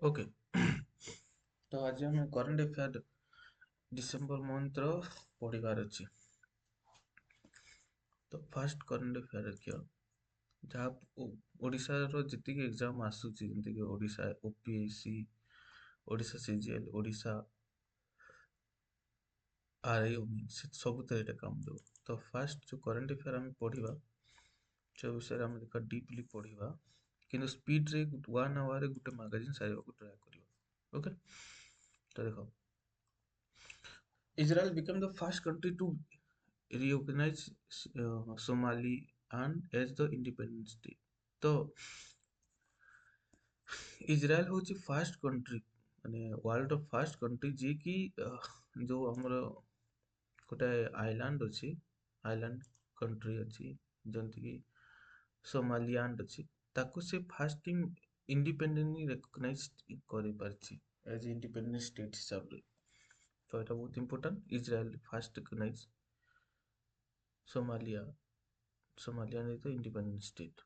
Okay. तो आज आम करेन्ट अफेयर डिसेम्बर मंथर पढ़ार अच्छी। तो फास्ट करेन्ट अफेयर देखिए जहाँ ओडिशार जी एग्जाम आसूची जमीक Odisha OPSC, Odisha CGL, Odisha RI से सब काम देव। तो फास्ट जो करेन्ट अफेयर आम पढ़ा से विषय आम देखा डीपली पढ़ा कि स्पीड रे 1 आवर गोटे मैगजीन सारे ट्राए कर। ओके। तो देख Israel became the first country to recognize Somaliland as the independent state. तो इजराइल हूँ फास्ट कंट्री माने वर्ल्ड फास्ट कंट्री जी की जो हमर गोटे आइलैंड अच्छी आइलैंड कंट्री अच्छी जमती कि सोमालिलैंड अच्छी ताको से फास्ट इंडिपेंडेंटली रिकॉग्नाइज कर पारछि एज इंडिपेंडेंट स्टेट हिसाब रे। तो এটা बहुत important Israel first recognise Somalia Somaliland is the independent state.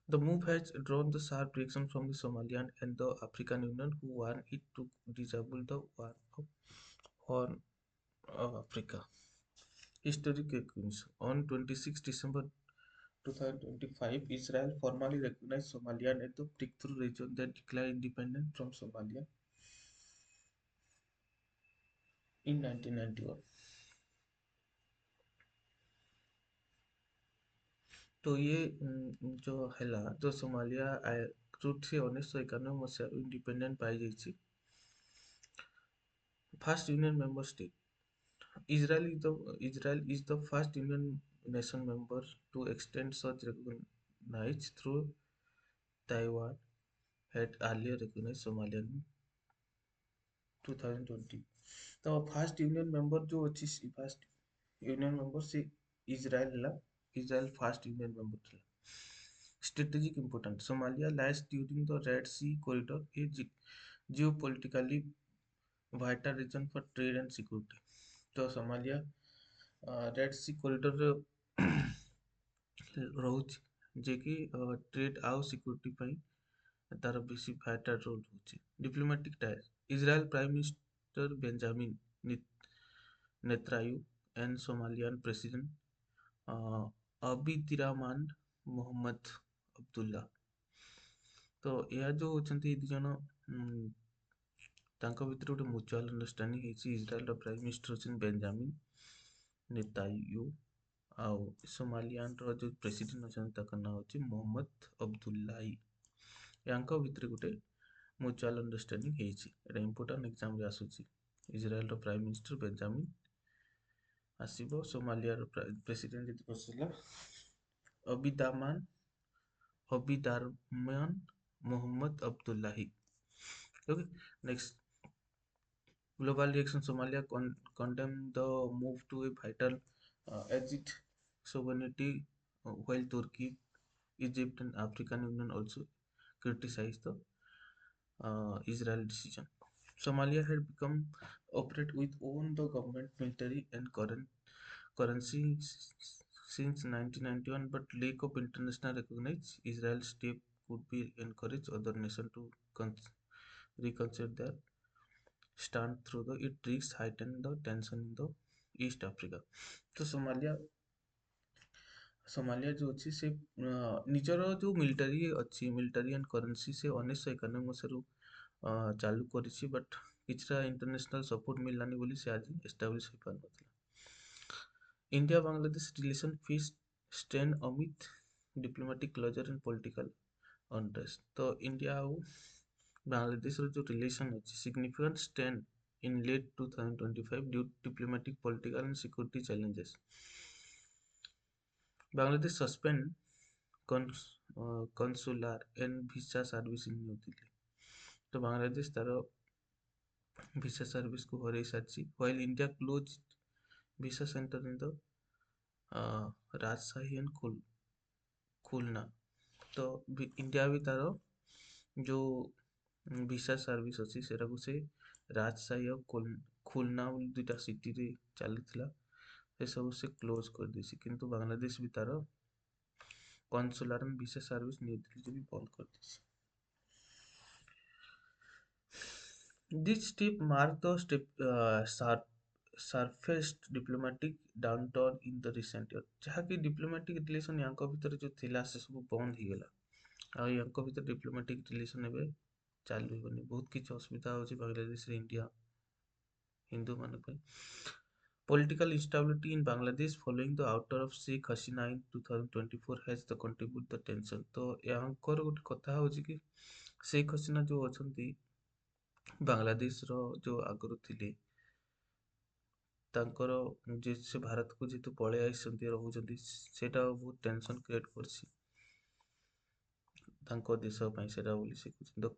The move has drawn the sharp reaction from the Somaliland and the African Union, who want it to disable the Horn of Africa. Historic recognition. On 26 December 2025, Israel formally recognized Somaliland as the breakthrough region that declared independence from Somalia in 1991. तो ये जो हैला जो Somalia root से 1991 मसीहा independent पाई जाइए first union member state. Israel is the first union nation member to extend such recognize through Taiwan had earlier recognized Somalia in 2020. तो first union member जो अच्छी फर्स्ट यूनियन मेंबर से Israel ला Israel first union member था। Strategic importance. Somalia lies during the Red Sea corridor, a geopolitically vital region for trade and security. तो Somalia Red Sea corridor रोचे जे कि trade आउ security पाई तार बेसी भाइटाल रोल रोचे। Diplomatic ties Israel prime minister Benjamin Netanyahu and Somalian president Abdirahman Mohamed Abdullah. तो यह जो होचंती दी जन तांको भितर गोटे म्यूचुअल अंडरस्टैंडिंग ହେଇଛି इजराइल प्राइम मिनिस्टर होचन बेंजामिन नेतन्याहू आउ सोमालियान जो प्रेसिडेंट अछन ताकर नाम होची मोहम्मद अब्दुल्लाई। यांको भितर गोटे म्यूचुअल अंडरस्टैंडिंग ହେଇଛି। एटा इंपोर्टेंट एग्जाम रे आसुची। इजराइल प्राइम मिनिस्टर बेंजामिन आसीबो सोमालिया प्रेसिडेंट जति बसला Abdirahman Abdirahman Mohamed Abdullahi. Okay. Next global reaction. Somalia condemned the move to a vital as it sovereignty, while Turkey, Egypt, and African Union also criticized the Israel decision. Somalia had become operate with own the government, military, and currency since 1991, but lack of international recognize Israel step could be encourage other nations to reconsider their stand through the it risks heighten the tension in the East Africa. तो Somalia जो अच्छी से निजर जो military अच्छी military and currency से 1991 मसीह चालू करिछि बट किछरा इंटरनेशनल सपोर्ट मिललानी बोली से आज एस्टाब्लिश हो पार नथला। India Bangladesh relation face strain amid diplomatic closure and political unrest. तो इंडिया और बांग्लादेश जो रिलेशन अच्छी significant strain in late 2025 due to diplomatic, political, and security challenges. Bangladesh suspend consular and visa service in New Delhi. तो बांग्लादेश तार visa service को हरई सारी while India closed visa center in the राजशाही एंड खुलना। तो इंडिया भी तार जो वीसा सर्विस अच्छी से राजशाही और खुलना दुईटा सिटी रे चली सब से क्लोज कर देसी किंतु बांग्लादेश भी तार consular and visa service new ଦିଲ୍ଲୀରେ ବି ବନ୍ଦ କରିଦେଇଛି। This step marked the surfaced diplomatic downturn in the recent year ଯାହାକି diplomatic relation ୟାଙ୍କ ଭିତରେ ଯୋଉ ଥିଲା ସେ ସବୁ ବନ୍ଦ ହେଇଗଲା ଆଉ ୟାଙ୍କ ଭିତରେ diplomatic relation ଏବେ ଚାଲିବନି। ବହୁତ କିଛି ଅସୁବିଧା ହଉଛି ବାଂଲାଦେଶରେ ଇଣ୍ଡିଆ ହିନ୍ଦୁ ମାନଙ୍କ ପାଇଁ। Political instability in Bangladesh following the ouster of Sheikh Hasina in 2024 has the contribute the tension। ତ ୟାଙ୍କର ଗୋଟେ କଥା ହଉଛି କି ଶେଖ୍ ହସିନା ଯୋଉ ଅଛନ୍ତି ବାଂଲାଦେଶର ଯୋଉ ଆଗରୁ ଥିଲେ ତାଙ୍କର ଯେ ସେ ଭାରତକୁ ଯେହେତୁ ପଳେଇ ଆସିଛନ୍ତି ରହୁଛନ୍ତି ସେଇଟା ବହୁତ ଟେନସନ କ୍ରିଏଟ କରିଛି ତାଙ୍କ ଦେଶ ପାଇଁ ସେଟା ବୋଲି ସେ କହୁଛନ୍ତି। The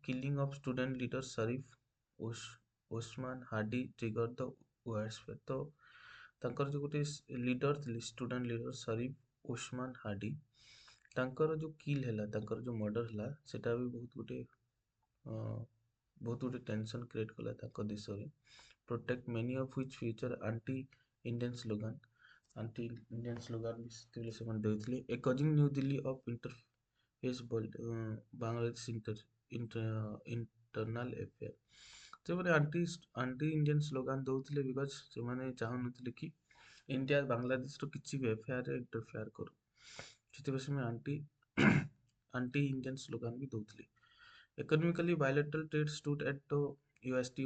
killing of student leader Sharif Osman Hadi triggered the widespread। ତ ତାଙ୍କର ଯୋଉ ଗୋଟେ ଲିଡର ଥିଲେ ଷ୍ଟୁଡେଣ୍ଟ ଲିଡର ସରିଫ ଓସମାନ ହାଡି ତାଙ୍କର ଯୋଉ କିଲ୍ ହେଲା ତାଙ୍କର ଯୋଉ ମର୍ଡର ହେଲା ସେଟା ବି ବହୁତ ଗୋଟେ ଟେନସନ କ୍ରିଏଟ କଲା ତାଙ୍କ ଦେଶରେ। Protect many of which future anti Indian slogan ବି ସେତେବେଳେ ସେମାନେ ଦେଇଥିଲେ। Accusing New Delhi of interface Bangladesh internal affair। ସେମାନେ ଆଣ୍ଟି ଇଣ୍ଡିଆନ ସ୍ଲୋଗାନ ଦଉଥିଲେ ବିକଜ ସେମାନେ ଚାହୁଁନଥିଲେ କି ଇଣ୍ଡିଆ ବାଂଲାଦେଶର କିଛି ବି ଏଫେଆରରେ ଇଣ୍ଟରଫେୟାର କରୁ ସେଥିପାଇଁ ସେମାନେ ଆଣ୍ଟି ଇଣ୍ଡିଆନ ସ୍ଲୋଗାନ ବି ଦଉଥିଲେ। Economically, bilateral trade stood at the USD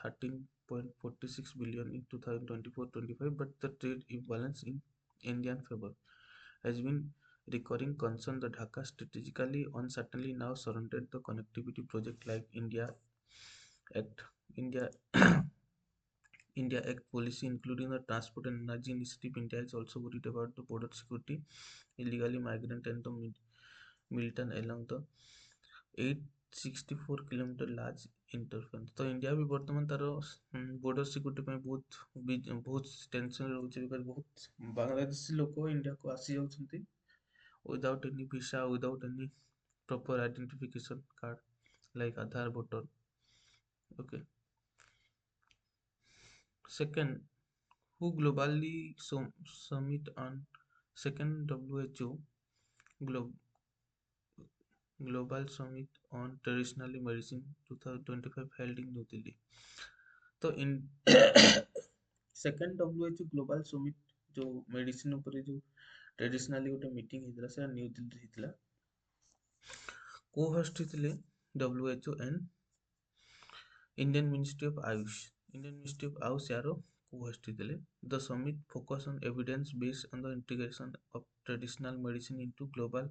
13.46 billion in 2024-25, but the trade imbalance in Indian favor has been recurring concern. The Dhaka strategically uncertainly now surrounded the connectivity project like Act, India India Act policy, including the Transport and Energy Initiative. India is also worried about the border security, illegally migrant and the militant along the 864 kilometre large interference. तो India भी वर्तमान तार border security ପାଇଁ ବହୁତ tension ରହୁଛି because ବହୁତ ବାଂଲାଦେଶୀ ଲୋକ ଇଣ୍ଡିଆକୁ ଆସି ଯାଉଛନ୍ତି without any visa without any proper identification card like Aadhaar voter. Okay, second, who globally summit on second WHO global summit on traditional medicine 2025 held in New Delhi। तो in second WHO global summit जो medicine ऊपर जो traditionally गोटे meeting ହେଇଥିଲା ସେଟା new Delhi ହେଇଥିଲା। co-host ହେଇଥିଲେ WHO and Indian Ministry of Ayush। Indian Ministry of Ayush यारो co-host ହେଇଥିଲେ। The summit focus on evidence based on the integration of traditional medicine into global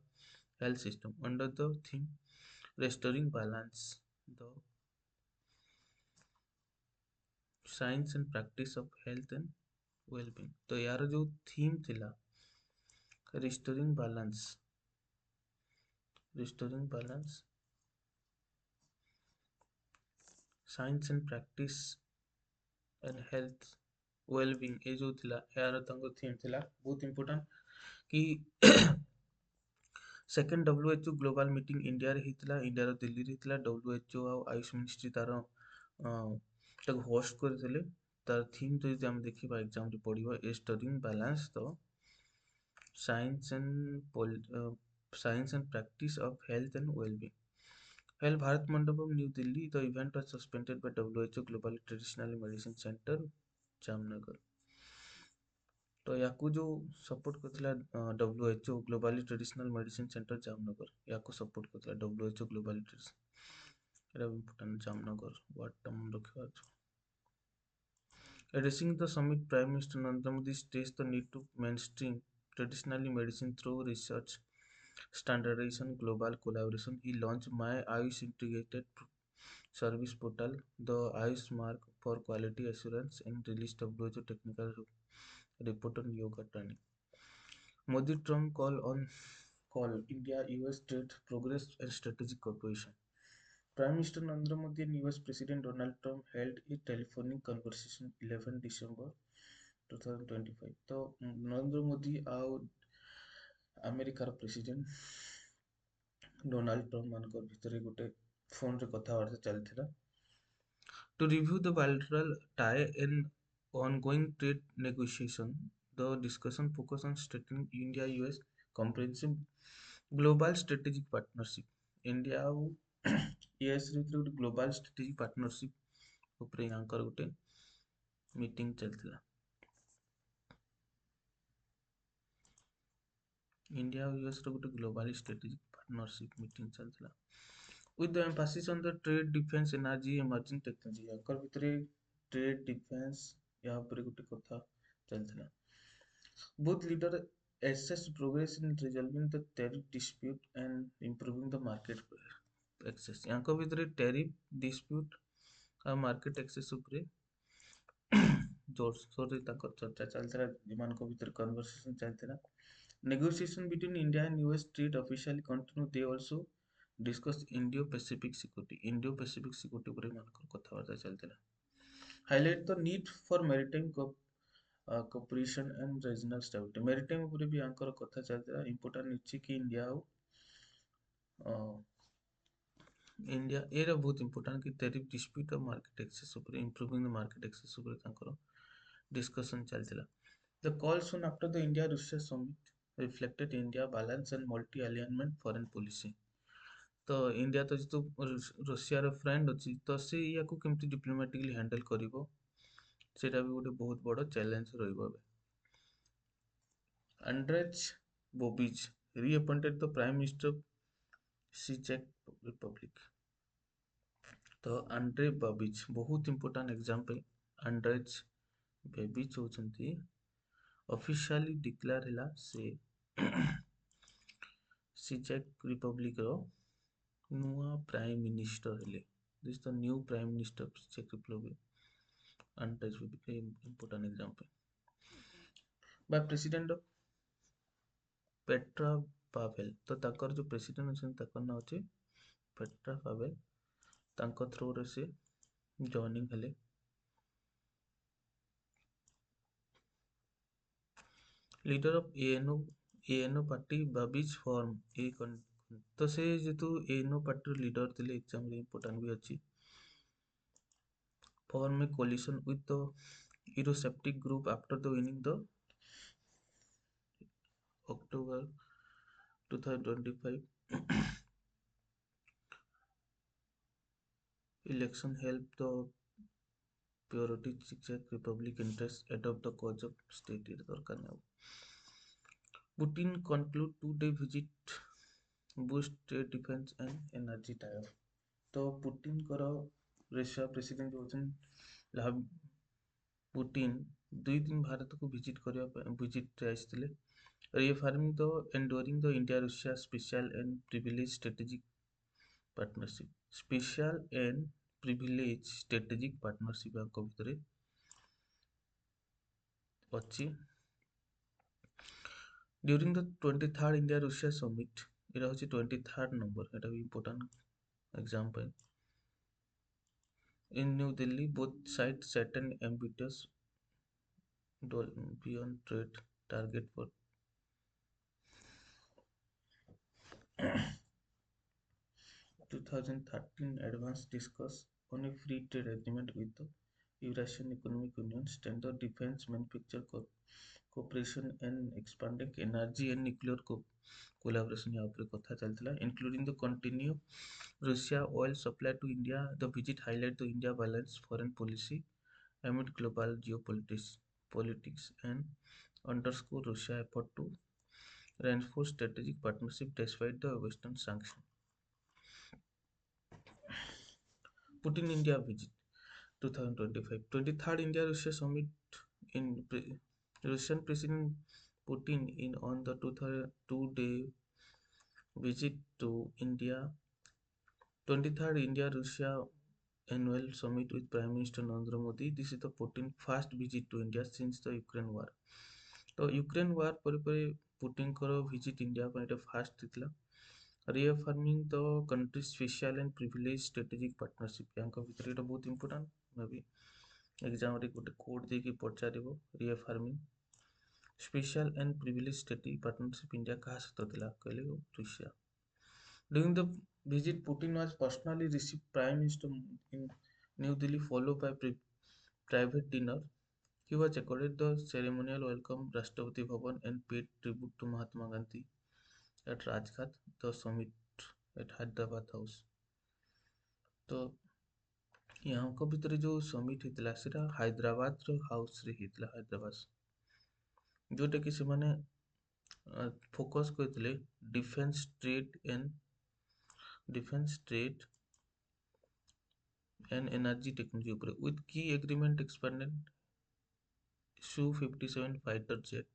health system under the theme restoring balance the science and practice of health and well-being। तो यार जो theme थिला restoring balance science and practice and health well-being ये जो थिला यार तंगो theme थिला बहुत इंपोर्टेंट कि second WHO global meeting India रे हितला इंडिया रो दिल्ली रे हितला। डब्ल्यूएचओ आ आयुष मिनिस्ट्री तार ताको होस्ट करथिले। तार थीम जदि हम देखिबा एग्जाम रे पढिबा restoring balance the science and practice of health and well-being held Bharat Mandapam New Delhi। The event was suspended by WHO Global Traditional Medicine Center Jamnagar। तो याकू जो सपोर्ट करथिला WHO globally traditional medicine centre Jamnagar याकू support करथिला WHO globally traditional एरा important Jamnagar word term रखिबा। Addressing the summit, Prime Minister Narendra Modi stressed the need to mainstream traditional medicine through research, standardization, global collaboration। He launched My Ayush Integrated Service Portal, the Ayush Mark for Quality Assurance, and released WHO technical report on yoga training। Modi Trump call India US trade progress and strategic cooperation। Prime Minister Narendra Modi and US President Donald Trump held a telephonic conversation 11 December 2025। तो नरेंद्र मोदी ଆଉ ଆମେରିକାର president Donald Trump ମାନଙ୍କ ଭିତରେ ଗୋଟେ ଫୋନରେ କଥାବାର୍ତ୍ତା ଚାଲିଥିଲା to review the bilateral tie and ongoing trade negotiation। The discussion focused on strengthening India-US comprehensive global strategic partnership. India ଆଉ ୟୁଏସ୍ ଭିତରେ ଗୋଟେ ଗ୍ଲୋବାଲ ଷ୍ଟ୍ରାଟେଜିକ୍ ପାର୍ଟନରସିପ୍ ଉପରେ ୟାଙ୍କର ଗୋଟେ ମିଟିଂ ଚାଲିଥିଲା। ଇଣ୍ଡିଆ ଆଉ ୟୁଏସ୍ ର ଗୋଟେ ଗ୍ଲୋବାଲି ଷ୍ଟ୍ରାଟେଜିକ୍ ପାର୍ଟନରସିପ୍ ମିଟିଂ ଚାଲିଥିଲା। with the emphasis on the trade, defense, energy, emerging technology. ୟାଙ୍କର ଭିତରେ trade, defense ଏହା ଉପରେ ଗୋଟେ କଥା ଚାଲିଥିଲା। Both leaders assessed progress in resolving the tariff dispute and improving the market access. ୟାଙ୍କ ଭିତରେ tariff dispute ଆଉ market access ଉପରେ ଜୋରସୋରରେ ତାଙ୍କର ଚର୍ଚ୍ଚା ଚାଲିଥିଲା, ଏମାନଙ୍କ ଭିତରେ କନଭରସେସନ ଚାଲିଥିଲା। Negotiation between India and US trade officially continue. They also discuss Indo-Pacific security. Indo-Pacific security ଉପରେ ଏମାନଙ୍କର କଥାବାର୍ତ୍ତା ଚାଲିଥିଲା। Highlight the need for maritime cooperation and regional stability. Maritime ଉପରେ ବି ୟାଙ୍କର କଥା ଚାଲିଥିଲା। ଇମ୍ପୋର୍ଟାଣ୍ଟ ଅଛି କି ଇଣ୍ଡିଆ ଏଇଟା ବହୁତ ଇମ୍ପୋର୍ଟାଣ୍ଟ କି ଟେରିଫ୍ ଡିସ୍ପ୍ୟୁଟ୍ ଆଉ ମାର୍କେଟ ଏକ୍ସେସ୍ ଉପରେ ଇମ୍ପ୍ରୁଭିଂ ଦ ମାର୍କେଟ ଏକ୍ସେସ୍ ଉପରେ ତାଙ୍କର ଡିସ୍କସନ୍ ଚାଲିଥିଲା। The call soon after the India-Russia summit reflected India balance and multi-alignment foreign policy. ତ ଇଣ୍ଡିଆ ତ ଯେହେତୁ ରୁଷିଆର ଫ୍ରେଣ୍ଡ ଅଛି, ତ ସେ ୟାକୁ କେମିତି ଡିପ୍ଲୋମାଟିକଲି ହ୍ୟାଣ୍ଡେଲ କରିବ, ସେଇଟା ବି ଗୋଟେ ବହୁତ ବଡ଼ ଚ୍ୟାଲେଞ୍ଜ ରହିବ ଏବେ। Andrej Babis reappointed the Prime Minister of Czech Republic. ତ ଆଣ୍ଡ୍ରେ ବାବିଚ୍ ବହୁତ ଇମ୍ପୋର୍ଟାଣ୍ଟ ଏକ୍ଜାମ୍ପଲ୍। ଆଣ୍ଡ୍ରେଜ୍ ବେବିଚ୍ ହେଉଛନ୍ତି ଅଫିସିଆଲି ଡିକ୍ଲେୟାର ହେଲା ସେ ଚେକ୍ ରିପବ୍ଲିକର ନୂଆ ପ୍ରାଇମ୍ ମିନିଷ୍ଟର ହେଲେ। This the new prime minister of ଚେକ୍ Republic. Andrej Babis important example. ବା ପ୍ରେସିଡେଣ୍ଟ ଅଫ୍ ପେଟ୍ରା ପାଭେଲ, ତ ତାଙ୍କର ଯେଉଁ ପ୍ରେସିଡେଣ୍ଟ ଅଛନ୍ତି ତାଙ୍କର ନାଁ ହେଉଛି ପେଟ୍ରା ପାଭେଲ। ତାଙ୍କ ଥ୍ରୁରେ ସେ ଜଏନିଂ ହେଲେ। ଲିଡର ଅଫ୍ ଏଏନଓ ପାର୍ଟି ବାବିଜ୍ ଫର୍ମ ତ ସେ ଯେହେତୁ ଏଏନଓ ପାର୍ଟିର ଲିଡର ଥିଲେ, ଏକ୍ଜାମ୍ରେ ଇମ୍ପୋର୍ଟାଣ୍ଟ ବି ଅଛି। Form a coalition with the Eurosceptic group after the winning the October 2025 election helped the purity Czech Republic interests adopt the cause of state ଦରକାର ନାହିଁ। Putin conclude 2-day visit boost trade defense and energy tie-up. ତ ପୁଟିନଙ୍କର Russia president ହେଉଛନ୍ତି Putin 2 ଦିନ ଭାରତକୁ ଭିଜିଟ୍ରେ ଆସିଥିଲେ। reaffirming the enduring the India-Russia special and privileged strategic partnership. Special and privileged strategic partnership ୟାଙ୍କ ଭିତରେ ଅଛି। During the 23rd India-Russia summit, ଏଇଟା ହେଉଛି 23rd number, ଏଇଟା ବି important example. In New Delhi, both sides set an ambitious beyond trade target for 2013 advance discuss on a free trade agreement with the Eurasian Economic Union, standard defense manufacture cooperation and expanding energy and nuclear collaboration यहाँ पर कथा चलता, including the continue Russia oil supply to India. The visit highlight the India balanced foreign policy amid global politics and underscore Russia effort to reinforce strategic partnership despite the Western sanctions. Putin India visit 2025 23rd India Russia summit in Russian President Putin in on the 2-day visit to India. 23rd India Russia annual summit with Prime Minister Narendra Modi. This is the Putin first visit to India since the Ukraine war. तो Ukraine वार पर Putin को visit India पर एटा fast थिला। reaffirming the country's special and privileged strategic partnership यांको भितर एटा बहुत important मे भी exam रे गोटे कोड दे के पचारिबो। reaffirming special and privileged strategic partnership India का सहित थिला कहले Russia. During the visit, Putin was personally received Prime Minister in New Delhi, followed by private dinner. He was accorded the ceremonial welcome Rashtrapati Bhavan and paid tribute to Mahatma Gandhi. at Rajghat, the summit at Hyderabad House. तो यहाँ भितर जो summit होता है Hyderabad house रे होता हैदराबाद जोटा कि से माने फोकस करते defence trade and energy technology ऊपर विथ की agreement expanded Su-57 fighter jet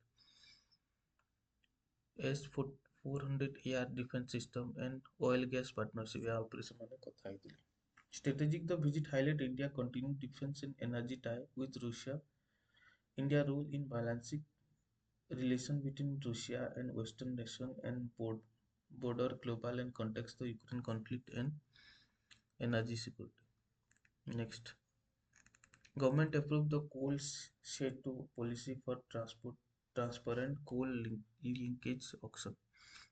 S-400 air defense system and oil gas partnership या ऊपर से मैंने कथा ही दिली strategic the visit highlight India continued defense and energy tie with Russia India role in balancing relation between Russia and Western nation and border global and context the Ukraine conflict and energy security. Next, government approved the coal Setu policy for transparent coal linkage auction.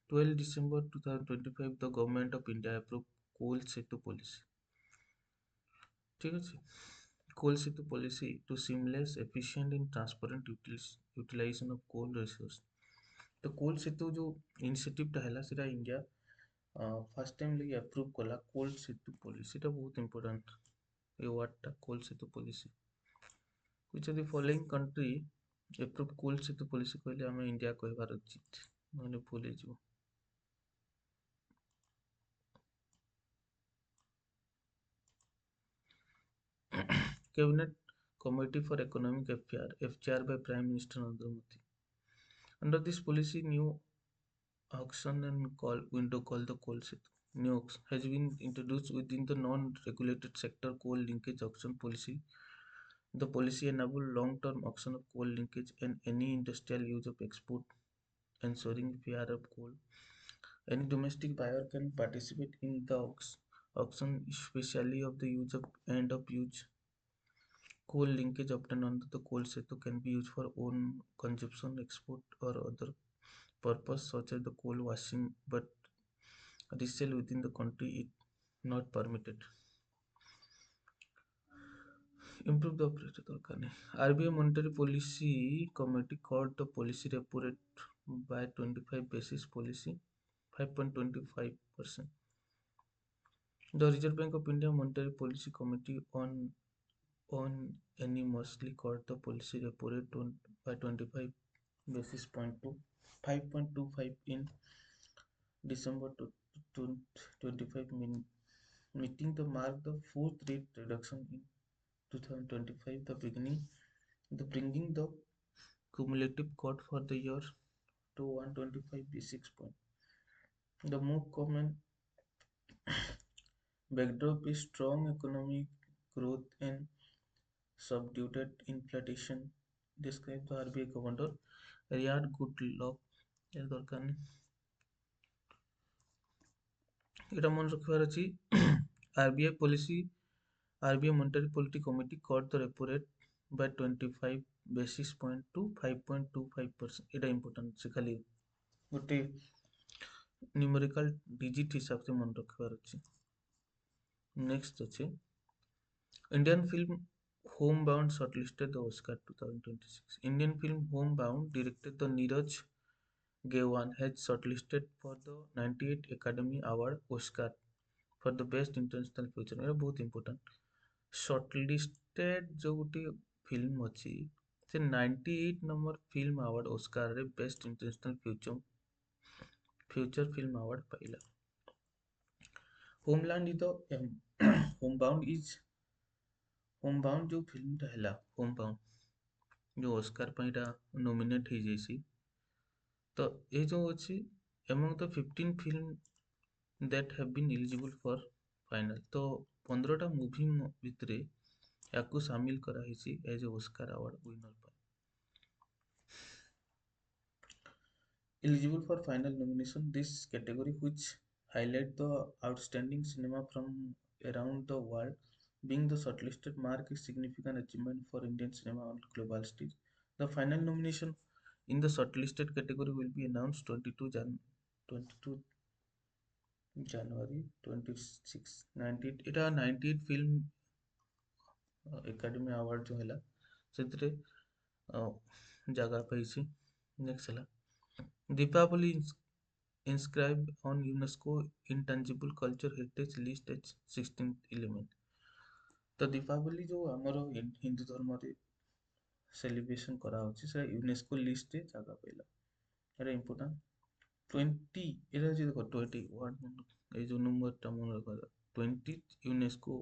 12 December 2025 the government of India approved coal Setu policy. ठीक है coal setu policy to seamless efficient and transparent utilization of coal resource तो कोल सेतु जो initiative टा हैला सेटा India first time लगी approve कला कोल Setu policy टा बहुत इंपोर्टेंट ये वर्ड टा coal Setu policy which of the following country approve coal Setu policy कहले हम इंडिया कहबार उचित नले भूल जिवो cabinet committee for economic affair FCR by Prime Minister Narendra Modi under this policy new auction and call window called the coal setu new auction has been introduced within the non-regulated sector coal linkage auction policy. The policy enables long-term auction of coal linkage and any industrial use of export, ensuring fair of coal. Any domestic buyer can participate in the auction, especially of the use of end of use coal linkage obtained under the coal setu can be used for own consumption, export, or other purpose such as the coal washing, but resale within the country is not permitted. Improve the operator दरकार नहीं RBI monetary policy committee cut the policy repo rate by 25 basis policy 5.25%. The Reserve Bank of India monetary policy committee on unanimously cut the policy repo rate by 25 basis point to 5.25 in December 2025 meeting the mark the fourth rate reduction in 2025 the bringing the cumulative cut for the year to 125 basis point. The move common backdrop is strong economic growth and subdued inflation. Describe the RBI governor Riyad Goodluck এর দরকার নেই এটা মনে রাখবার আছে RBI monetary policy committee cut the repo rate by 25 basis point to 5.25% এটা important আছে খালি ଗୋଟେ न्यूमेरिकल डिजिट हिसाब से मन रखबार ଅଛି नेक्स्ट ଅଛି Indian film Homebound shortlisted the Oscar 2026. Indian film Homebound, directed the Neeraj Gaiwan, has shortlisted for the 98 Academy Award Oscar for the best international feature. ये बहुत important. Shortlisted जो गोटे फिल्म अच्छी से 98 नंबर फिल्म अवार्ड ऑस्कार रे best international future film award Pila homeland is the Homebound जो film रहला Homebound जो ऑस्कार पाइरा नॉमिनेट हो जाइसी तो ये जो अच्छी among the 15 film that have been eligible for final तो 15टा मूवी भितरे याकू शामिल करा हिसी as a Oscar award winner पर eligible for final nomination this category which highlight the outstanding cinema from around the world being the shortlisted mark is significant achievement for Indian cinema on global stage. The final nomination in the shortlisted category will be announced 22 January 26 98 এটা 98 film academy award जो है से जगह पाई next है Deepawali inscribed on UNESCO intangible culture heritage list as 16th element। ତ ଦୀପାବଳି ଯୋଉ ଆମର ହିନ୍ଦୁ ଧର୍ମରେ ସେଲିବ୍ରେସନ କରାହଉଛି ସେଟା ୟୁନେସ୍କୋ ଲିଷ୍ଟରେ ଜାଗା ପାଇଲା। ଏଟା ଇମ୍ପୋର୍ଟାଣ୍ଟ 20 ଏଟା ହଉଛି ଦେଖ 21 ଏଇ ଯୋଉ ନମ୍ବରଟା ମନେ ରଖା 20 UNESCO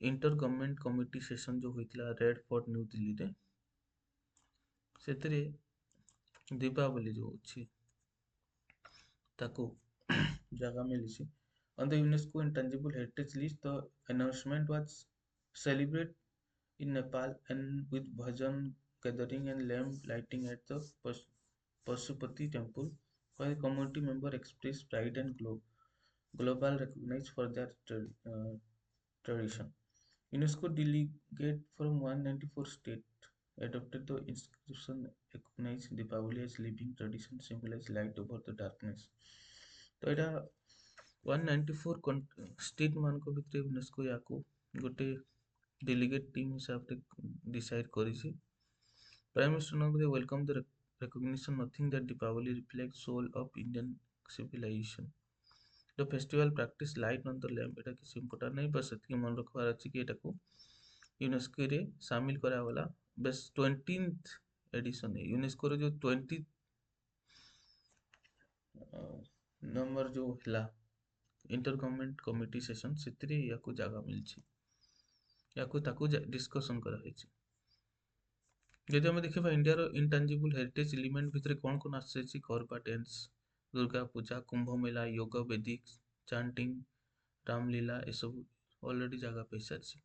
inter government committee session जो होता रेड फोर्ट न्यू दिल्ली रे से दीपावली जो अच्छी ताको जगह मिली on the UNESCO intangible heritage list. The announcement was celebrated in Nepal and with bhajan gathering and lamp lighting at the Pashupati temple, where community members expressed pride and global recognized for their tradition. UNESCO delegate from 194 states adopted the inscription recognized Deepavali as living tradition symbolize light over the darkness। तो एटा 194 state मानक भितर UNESCO याको गोटे delegate team हिसाब रे decide करिछि। Prime minister number welcome the recognition nothing that Deepavali reflects soul of Indian civilization। The festival practice light on the lamp एटा किसी important नहीं बस एतिके मन रखबार अछि कि एटा को यूनेस्को रे शामिल करागला बस 20th एडिशन है यूनेस्को रे जो 20 नंबर जो हला इंटर गवर्नमेंट कमिटी सेशन सेतिरे याको जागा मिलछि याको ताको डिस्कशन करा हेछि। यदि हम देखिबा इंडिया रो इंटेंजिबल हेरिटेज एलिमेंट भितर कोन कोन आछछि गरबा डांस दुर्गा पूजा कुंभ मेला योग वैदिक चांटिंग रामलीला ए सब ऑलरेडी जागा पैसा अछि।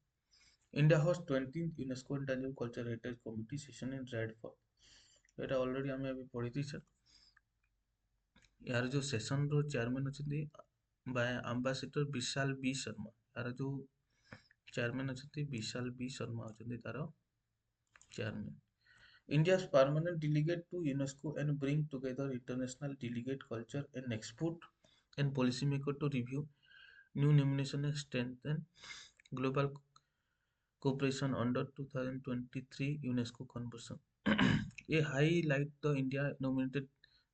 India host 20th UNESCO intangible culture heritage committee session in red fort Etah already हमें अभी पढ़ी थी सर। यार जो सेशन रो चेयरमैन अछथि बाय एम्बेसडर विशाल बी शर्मा यार जो चेयरमैन अछथि विशाल बी शर्मा अछथि तार chairman. India's permanent delegate to UNESCO and bring together international delegate culture and export and policymaker to review new nomination and strengthen global cooperation under 2023 UNESCO convention। A highlight the India nominated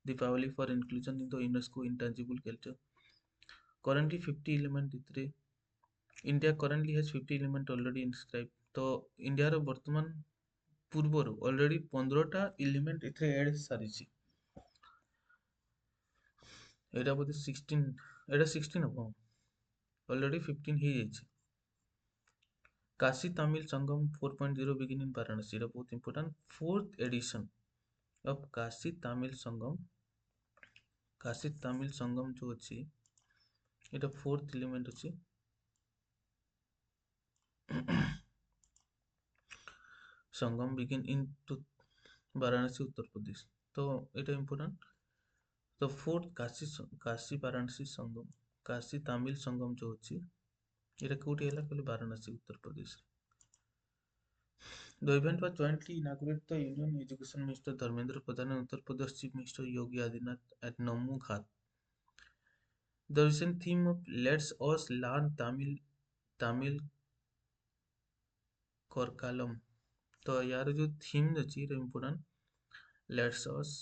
Deepavali for inclusion in the UNESCO intangible culture। Currently 50 element भितरे India currently has 50 element already inscribed। तो India रो वर्तमान पूर्वर already 15टा element इथे add सारिछि। एटा बोधे 16 एटा 16 हो already 15 ही जाइछि। काशी तमिल संगम 4.0 begin in Varanasi एटा बहुत important fourth edition of Kashi Tamil Sangam जो अछि एटा फोर्थ एलिमेंट अछि। Sangam begin in to Varanasi Uttar Pradesh. तो एटा इंपोर्टेंट तो फोर्थ काशी वाराणसी संगम काशी तमिल संगम जो अछि एटा कोठी हैला कहले वाराणसी उत्तर प्रदेश। The event was jointly inaugurated the Union Education Minister Dharmendra Pradhan and Uttar Pradesh Chief Minister Yogi Adityanath at Nammu Ghat। The recent theme of Let's Us Learn Tamil Korkalam। तो यार जो theme अछि important let's us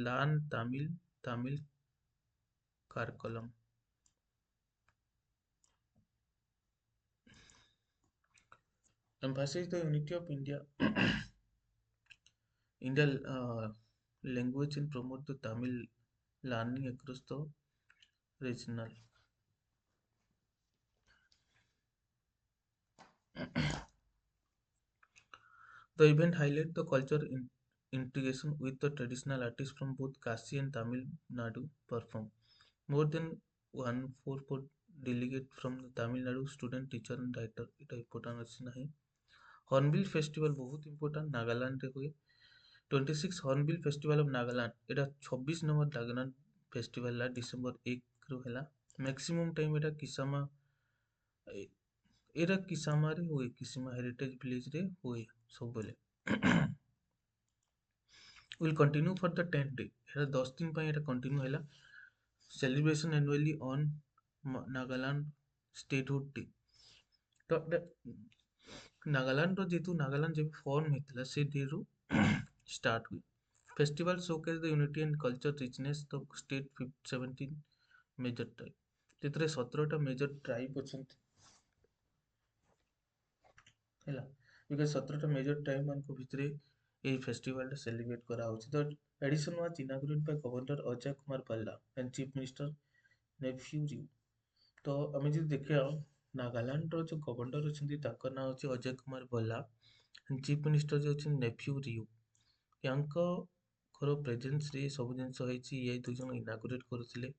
learn Tamil Karkalam. emphasize the unity of India language and promote the Tamil learning across the regional। The event highlight the culture integration with the traditional artists from both Kashi and Tamil Nadu perform। More than 144 delegate from the Tamil Nadu student teacher and writer এটা important ଅଛି ନାହିଁ। Hornbill festival बहुत important Nagaland रे हुए 26 hornbill festival of Nagaland Etah 26 number Nagaland festival La December 1 रो हैला। Maximum time एटा किसामा रे हुए Kisama heritage village रे हुए सब बेले। will continue for the 10 day एटा 10 दिन पय एटा कंटिन्यू हैला। celebration annually on Nagaland statehood day। तो नागालैंड रो जेतु नागालैंड जब फॉर्म हेतला से डे रो स्टार्ट हुई Festival showcase the unity and culture richness the state 17 major tribe ସେଥିରେ 17ଟା major tribe ଅଛନ୍ତି ହେଲା because 17ଟା major tribe ମାନଙ୍କ ଭିତରେ ଏଇ ଫେଷ୍ଟିଭାଲଟା ସେଲିବ୍ରେଟ କରାହଉଛି ତ edition was inaugurated by Governor Ajay Kumar Bhalla and Chief Minister Nephew Ryu ତ ଆମେ ଯଦି ଦେଖିବା ନାଗାଲାଣ୍ଡର ଯୋଉ ଗଭର୍ଣ୍ଣର ଅଛନ୍ତି ତାଙ୍କ ନାଁ ହେଉଛି ଅଜୟ କୁମାର ଭଲ୍ଲା ଚିଫ ମିନିଷ୍ଟର ଯିଏ ଅଛନ୍ତି ନେଫ୍ୟୁ ରିୟୁ ୟାଙ୍କର ପ୍ରେଜେନ୍ସରେ ସବୁ ଜିନିଷ ହେଇଛି ଇଏ ଦୁଇ ଜଣ ଇନାଗୁରେଟ୍ କରୁଥିଲେ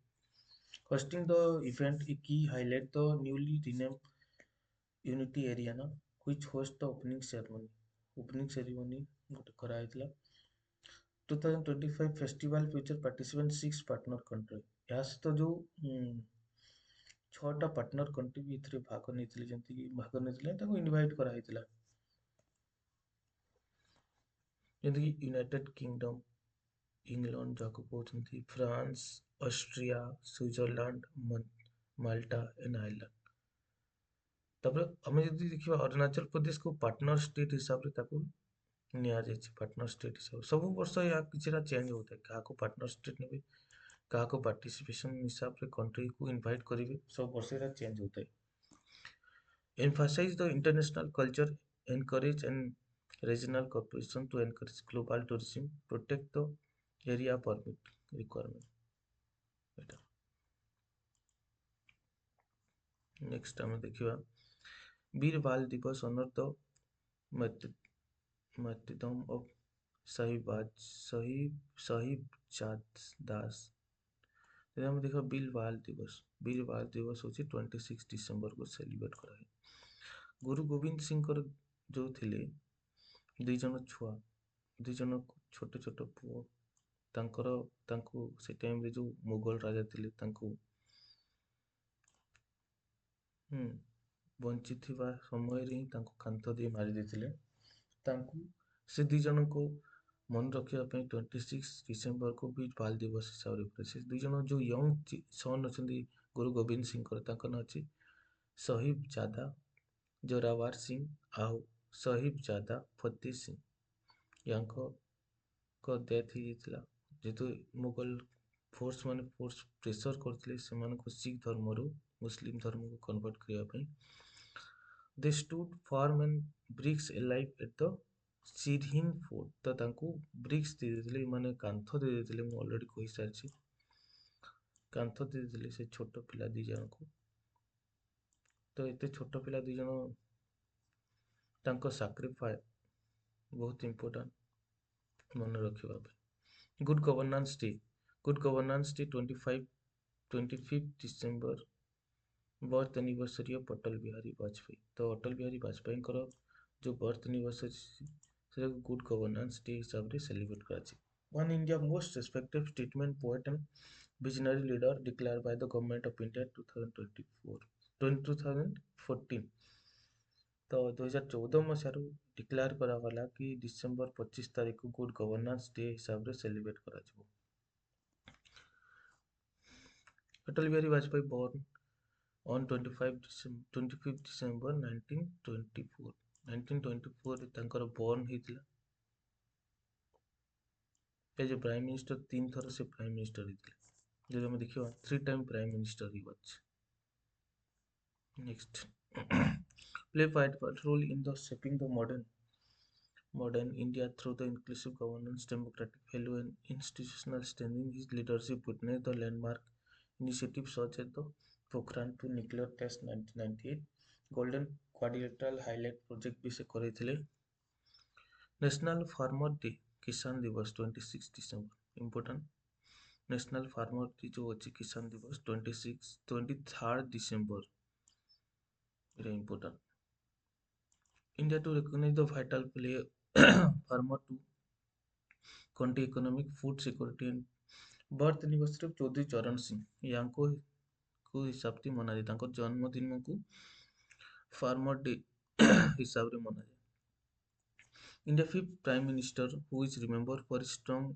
hosting the event a key highlight the newly renamed unity area na which host the opening ceremony ଗୋଟେ କରାଯାଇଥିଲା 2025 festival future participant 6 partner country ଏହା ସହିତ ଯୋଉ 6ଟା ପାର୍ଟନର କଣ୍ଟ୍ରି ବି ଏଥିରେ ଭାଗ ନେଇଥିଲେ ଯେମିତିକି ଭାଗ ନେଇଥିଲେ ତାଙ୍କୁ ଇନଭାଇଟ୍ କରାଯାଇଥିଲା ଯେମିତିକି ୟୁନାଇଟେଡ୍ କିଙ୍ଗଡମ୍ ଇଂଲଣ୍ଡ ଯାହାକୁ କହୁଛନ୍ତି France Austria Switzerland Malta and Ireland ତାପରେ ଆମେ ଯଦି ଦେଖିବା ଅରୁଣାଚଳ ପ୍ରଦେଶକୁ ପାର୍ଟନର ଷ୍ଟେଟ୍ ହିସାବରେ ତାକୁ ନିଆଯାଇଛି ପାର୍ଟନର ଷ୍ଟେଟ୍ ହିସାବରେ ସବୁ ବର୍ଷ ଏହା କିଛିଟା ଚେଞ୍ଜ ହେଉଥାଏ କାହାକୁ ପାର୍ଟନର ଷ୍ଟେଟ୍ ନେବେ କାହାକୁ ପାର୍ଟିସିପେସନ ହିସାବରେ କଣ୍ଟ୍ରିକୁ ଇନଭାଇଟ୍ କରିବେ ସବୁ ବର୍ଷ ଏଟା ଚେଞ୍ଜ ହେଉଥାଏ emphasize the international culture encourage and regional cooperation to encourage global tourism protect the area permit requirement এটা next ଆମେ ଦେଖିବା ବୀର ବାଲ ଦିବସ honor the martyrdom of शहीद दास ଯଦି ଆମେ ଦେଖିବା ବୀର ବାଲ ଦିବସ ହେଉଛି 26 ଡିସେମ୍ବରକୁ ସେଲିବ୍ରେଟ୍ କରାହୁଏ ଗୁରୁ ଗୋବିନ୍ଦ ସିଂଙ୍କର ଯୋଉ ଥିଲେ ଦୁଇ ଜଣ ଛୁଆ ଦୁଇ ଜଣ ଛୋଟ ଛୋଟ ପୁଅ ତାଙ୍କୁ ସେ ଟାଇମରେ ଯୋଉ ମୁଗଲ ରାଜା ଥିଲେ ତାଙ୍କୁ ବଞ୍ଚିଥିବା ସମୟରେ ହିଁ ତାଙ୍କୁ କାନ୍ଥ ଦେଇ ମାରି ଦେଇଥିଲେ ତାଙ୍କୁ ସେ ଦୁଇ ଜଣଙ୍କୁ ମନେ ରଖିବା ପାଇଁ 26 ଡିସେମ୍ବରକୁ ବି ବାଲ ଦିବସ ହିସାବରେ ପଡ଼େ ସେ ଦୁଇ ଜଣ ଯୋଉ ୟଙ୍ଗ ସନ୍ ଅଛନ୍ତି ଗୁରୁ ଗୋବିନ୍ଦ ସିଂଙ୍କର ତାଙ୍କ ନାଁ ଅଛି ଶହୀଦ ଜାଦା ଜୋରାୱାର ସିଂ ଆଉ ଶହୀଦ ଜାଦା ଫତେହ ସିଂ ୟାଙ୍କ ଡେଥ୍ ହେଇଯାଇଥିଲା ଯେହେତୁ ମୁଗଲ ଫୋର୍ସ ପ୍ରେସର କରିଥିଲେ ସେମାନଙ୍କୁ ଶିଖ ଧର୍ମରୁ ମୁସଲିମ ଧର୍ମକୁ କନଭର୍ଟ କରିବା ପାଇଁ they stood firm and bricks alive at the Sirhind fort ତ ତାଙ୍କୁ ବ୍ରିକ୍ସ ଦେଇଦେଇଥିଲେ ମାନେ କାନ୍ଥ ଦେଇଦେଇଥିଲେ ମୁଁ ଅଲରେଡି କହିସାରିଛି କାନ୍ଥ ଦେଇଦେଲେ ସେ ଛୋଟ ପିଲା ଦି ଜଣଙ୍କୁ ତ ଏତେ ଛୋଟ ପିଲା ଦି ଜଣ ତାଙ୍କ ସାକ୍ରିଫାଇସ୍ ବହୁତ ଇମ୍ପୋର୍ଟାଣ୍ଟ ମନେ ରଖିବା ପାଇଁ good governance day 25 December birth anniversary of Atal Bihari Vajpayee ତ ଅଟଲ ବିହାରୀ ବାଜପେୟୀଙ୍କର ଯୋଉ ବର୍ଥ ଆନିଭର୍ସରୀ ସେଟାକୁ ଗୁଡ୍ ଗଭର୍ନାନ୍ସ ଡେ ହିସାବରେ ସେଲିବ୍ରେଟ୍ କରାଯାଇଛି one India most respected statesman poet and visionary leader declared by the government of India 2014 ତ 2014 ମସିହାରୁ ଡିକ୍ଲେୟାର କରାଗଲା କି ଡିସେମ୍ବର 25 ତାରିଖକୁ ଗୁଡ୍ ଗଭର୍ନାନ୍ସ ଡେ ହିସାବରେ ସେଲିବ୍ରେଟ୍ କରାଯିବ Atal Bihari Vajpayee born on 25 December 1924 ରେ ତାଙ୍କର born ହେଇଥିଲା एज ए प्राइम मिनिस्टर 3 थर से प्राइम मिनिस्टर ହେଇଥିଲେ ଯଦି ଆମେ ଦେଖିବା 3 time prime minister he was next play vital role in the shaping the modern India through the inclusive governance democratic value and institutional strengthening his leadership witnessed the landmark initiatives such as the Pokhran 2 nuclear test 1998 golden quadrilateral highlight project ବି ସେ କରିଥିଲେ national farmer day Kisan Diwas 26 December important national farmer day जो अच्छी Kisan Diwas 23 December very important India to recognise the vital play farmer to country economic food security and birth anniversary of Chaudhary Charan Singh यांको को हिसाब से मना जाए जन्मदिन को फार्मर डे हिसाब से मना जाए India fifth Prime Minister who is remembered for his strong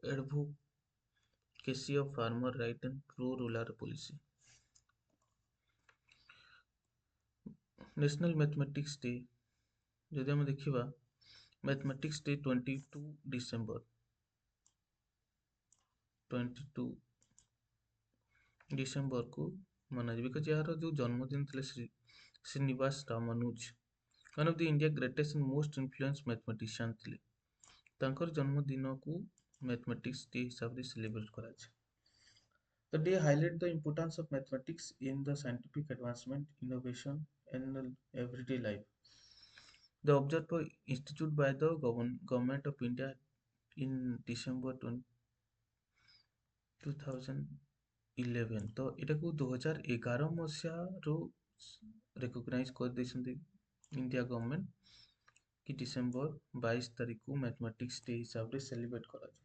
advocacy of farmer right and pro-rural policy. National Mathematics Day ଯଦି ଆମେ ଦେଖିବା Mathematics Day 22 December 22 ଡିସେମ୍ବରକୁ ମନାଯିବ ବିକଜ ଏହାର ଯେଉଁ ଜନ୍ମଦିନ ଥିଲେ Srinivas Ramanuja one of the India greatest and most influence ମ୍ୟାଥମେଟିସିଆନ୍ ଥିଲେ। ତାଙ୍କର ଜନ୍ମଦିନକୁ ମ୍ୟାଥମେଟିକ୍ସ ଡେ ହିସାବରେ ସେଲିବ୍ରେଟ୍ କରାଯାଏ। The day highlights the importance of mathematics in the scientific advancement, innovation, and everyday life. The observed were instituted by the government of India in December 2011 ତ ଏଟାକୁ 2011 ମସିହାରୁ recognise କରିଦେଇଛନ୍ତି India government କି December 22 ତାରିଖକୁ mathematics day ହିସାବରେ celebrate କରାଯିବ।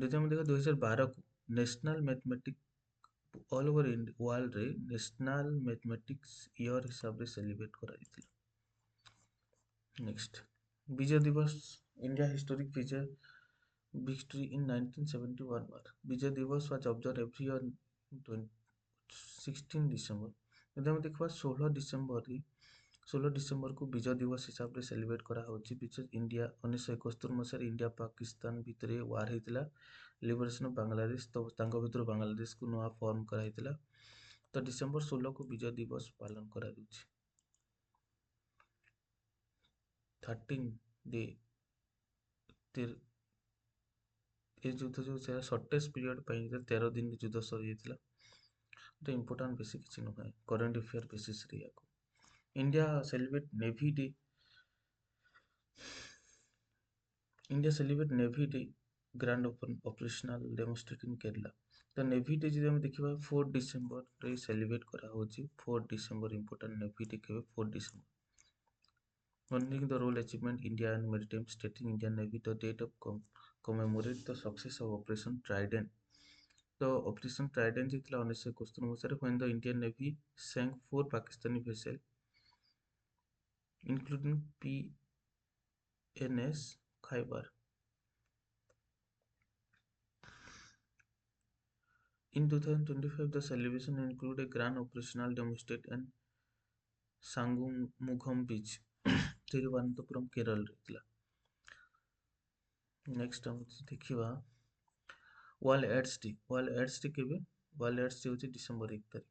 ଯଦି ଆମେ ଦେଖିବା 2012କୁ ନ୍ୟାସନାଲ୍ ମ୍ୟାଥମେଟିକ୍ସ ଅଲ୍ ଓଭର ୱାର୍ଲଡରେ ନ୍ୟାସନାଲ୍ ମ୍ୟାଥମେଟିକ୍ସ ଇୟର ହିସାବରେ ସେଲିବ୍ରେଟ୍ କରାଯାଇଥିଲା। Next Vijay Diwas India historic victory in 1971 war. Vijay Diwas was observed every year in 16 December. ଯଦି ଆମେ ଦେଖିବା 16 ଡିସେମ୍ବରକୁ ବିଜୟ ଦିବସ ହିସାବରେ ସେଲିବ୍ରେଟ୍ କରାହେଉଛି ବିକଜ ଇଣ୍ଡିଆ 1971 ମସିହାରେ ଇଣ୍ଡିଆ ପାକିସ୍ତାନ ଭିତରେ ୱାର୍ ହେଇଥିଲା ଲିବରେସନ୍ ଅଫ୍ ବାଂଲାଦେଶ ତ ତାଙ୍କ ଭିତରୁ ବାଂଲାଦେଶକୁ ନୂଆ ଫର୍ମ କରାଯାଇଥିଲା ତ ଡିସେମ୍ବର 16କୁ ବିଜୟ ଦିବସ ପାଳନ କରାଯାଉଛି। 13 ଡେ ଏ ଯୁଦ୍ଧ ଯେଉଁ ସେଟା ସର୍ଟେଷ୍ଟ ପିରିୟଡ଼ ପାଇଁ 13 ଦିନ ଯୁଦ୍ଧ ସରିଯାଇଥିଲା। ଏଟା ଇମ୍ପୋର୍ଟାଣ୍ଟ ବେଶୀ କିଛି ନୁହେଁ କରେଣ୍ଟ ଆଫେୟାର ବେସିସ୍ରେ ୟାକୁ। India celebrate navy day grand operational demonstrate in Kerala. ତ ନେଭି ଡେ ଯଦି ଆମେ ଦେଖିବା 4 ଡିସେମ୍ବରରେ ସେଲିବ୍ରେଟ୍ କରାହେଉଛି। 4 ଡିସେମ୍ବର ଇମ୍ପୋର୍ଟାଣ୍ଟ ନେଭି ଡେ କେବେ 4 December. Honoring the role achievement India and maritime stating Indian Navy the date of commemorate the success of Operation Trident. The Operation Trident ହେଇଥିଲା 1971 ମସିହାରେ when the Indian Navy sank 4 Pakistani vessels including PNS Khyber. In 2025 the celebration include a grand operational demonstration and Sangumugham beach Thiruvananthapuram Kerala ଥିଲା। Next हम देखिवा world AIDS day. World AIDS day केबे world AIDS day होची December 1 तारिख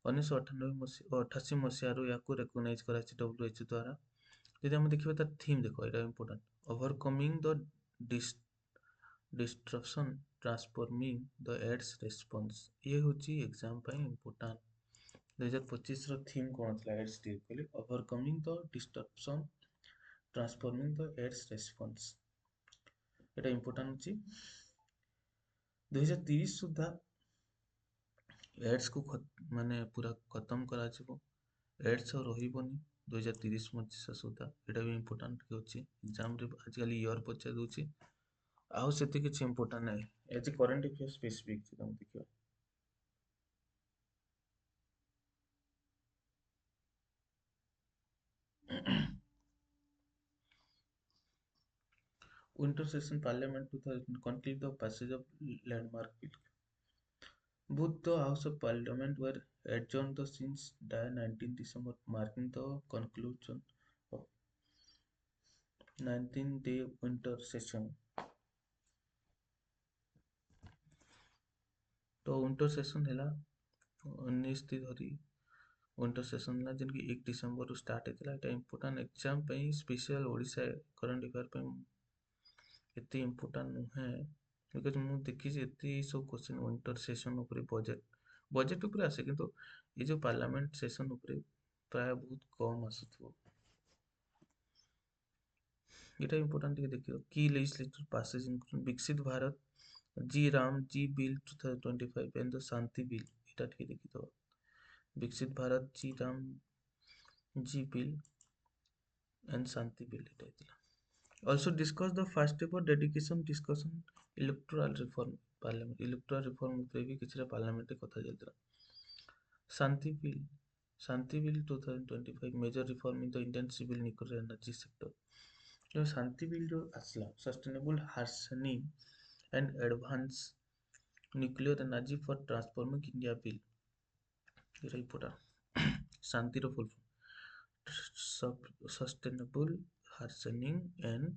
1998 मसिहारू याकू recognize कराची WHO द्वारा। यदि हम देखिबा त थीम देखो एटा important overcoming the disruption transforming the AIDS response ये होची एग्जाम ପାଇଁ इंपोर्टेंट। 2025 ର थीम कोन थला एड्स डे कहले overcoming the disruption transforming the AIDS response एटा इंपोर्टेंट अछि। 2030 सुधा एड्स को माने पूरा खत्म करा जिवो एड्स और रहिबोनी 2030 मसिहा सुधा एटा भी इंपोर्टेंट के अछि एग्जाम रे आजकल ईयर पचा दोछि आउ सेति किछ इंपोर्टेंट नै एज करंट अफेयर स्पेसिफिक हम देखियो। Winter session parliament to conclude the passage of landmark bill. Both the House of Parliament were adjourned since 19 December, marking the conclusion of 19-day winter session. तो winter session है 19 दिन धरी winter session है जिनकी 1 December start होता है। Important exam पे special Odisha current affair पे एते इंपोर्टेंट नुहे बिकज मु देखी एते सब क्वेश्चन विंटर सेशन ऊपर बजेट ऊपर आसे किंतु ये जो पार्लियामेंट सेशन ऊपर प्राय बहुत कम आसुथबो। एटा इंपोर्टेंट के देखियो की legislative passage include Viksit Bharat G RAM G bill 2025 and the Shanti bill एटा के देखि तो Viksit Bharat G RAM G bill and Shanti bill एटा इतला। Also discuss the first ever dedication discussion electoral reform parliament electoral reform ଉପରେ ବି କିଛି ପାର୍ଲାମେଣ୍ଟ ରେ କଥା ଚାଲିଥିଲା। शांति bill 2025 major reform in the Indian civil nuclear energy sector। जो शांति बिल जो आसला sustainable harnessing and advance nuclear energy for transforming India bill ये important Shanti रो full sustainable harnessing and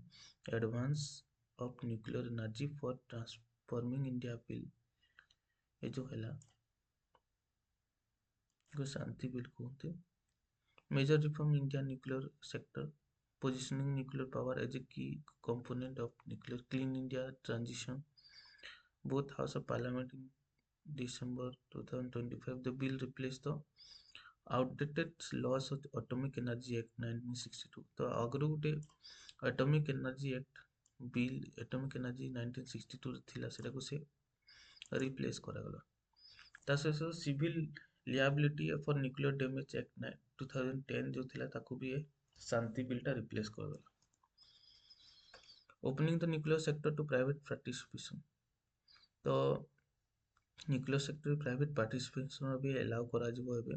advance of nuclear energy for transforming India bill ये जो है को शांति bill कहते major reform India nuclear sector positioning nuclear power as a key component of nuclear clean India transition. Both House of Parliament in December 2025 the bill replaced the outdated laws of the Atomic Energy Act 1962 तो आगରୁ ଗୋଟେ Atomic Energy Act bill Atomic Energy 1962 ଥିଲା ସେଟାକୁ ସେ replace କରାଗଲା ତା ସହିତ civil liability for nuclear damage act 2010 जो थिला ताकू भी शांति बिलटा रिप्लेस करदेला opening the nuclear sector to private participation तो न्यूक्लियर सेक्टर प्राइवेट पार्टिसिपेशन भी अलाउ करा जिवो एबे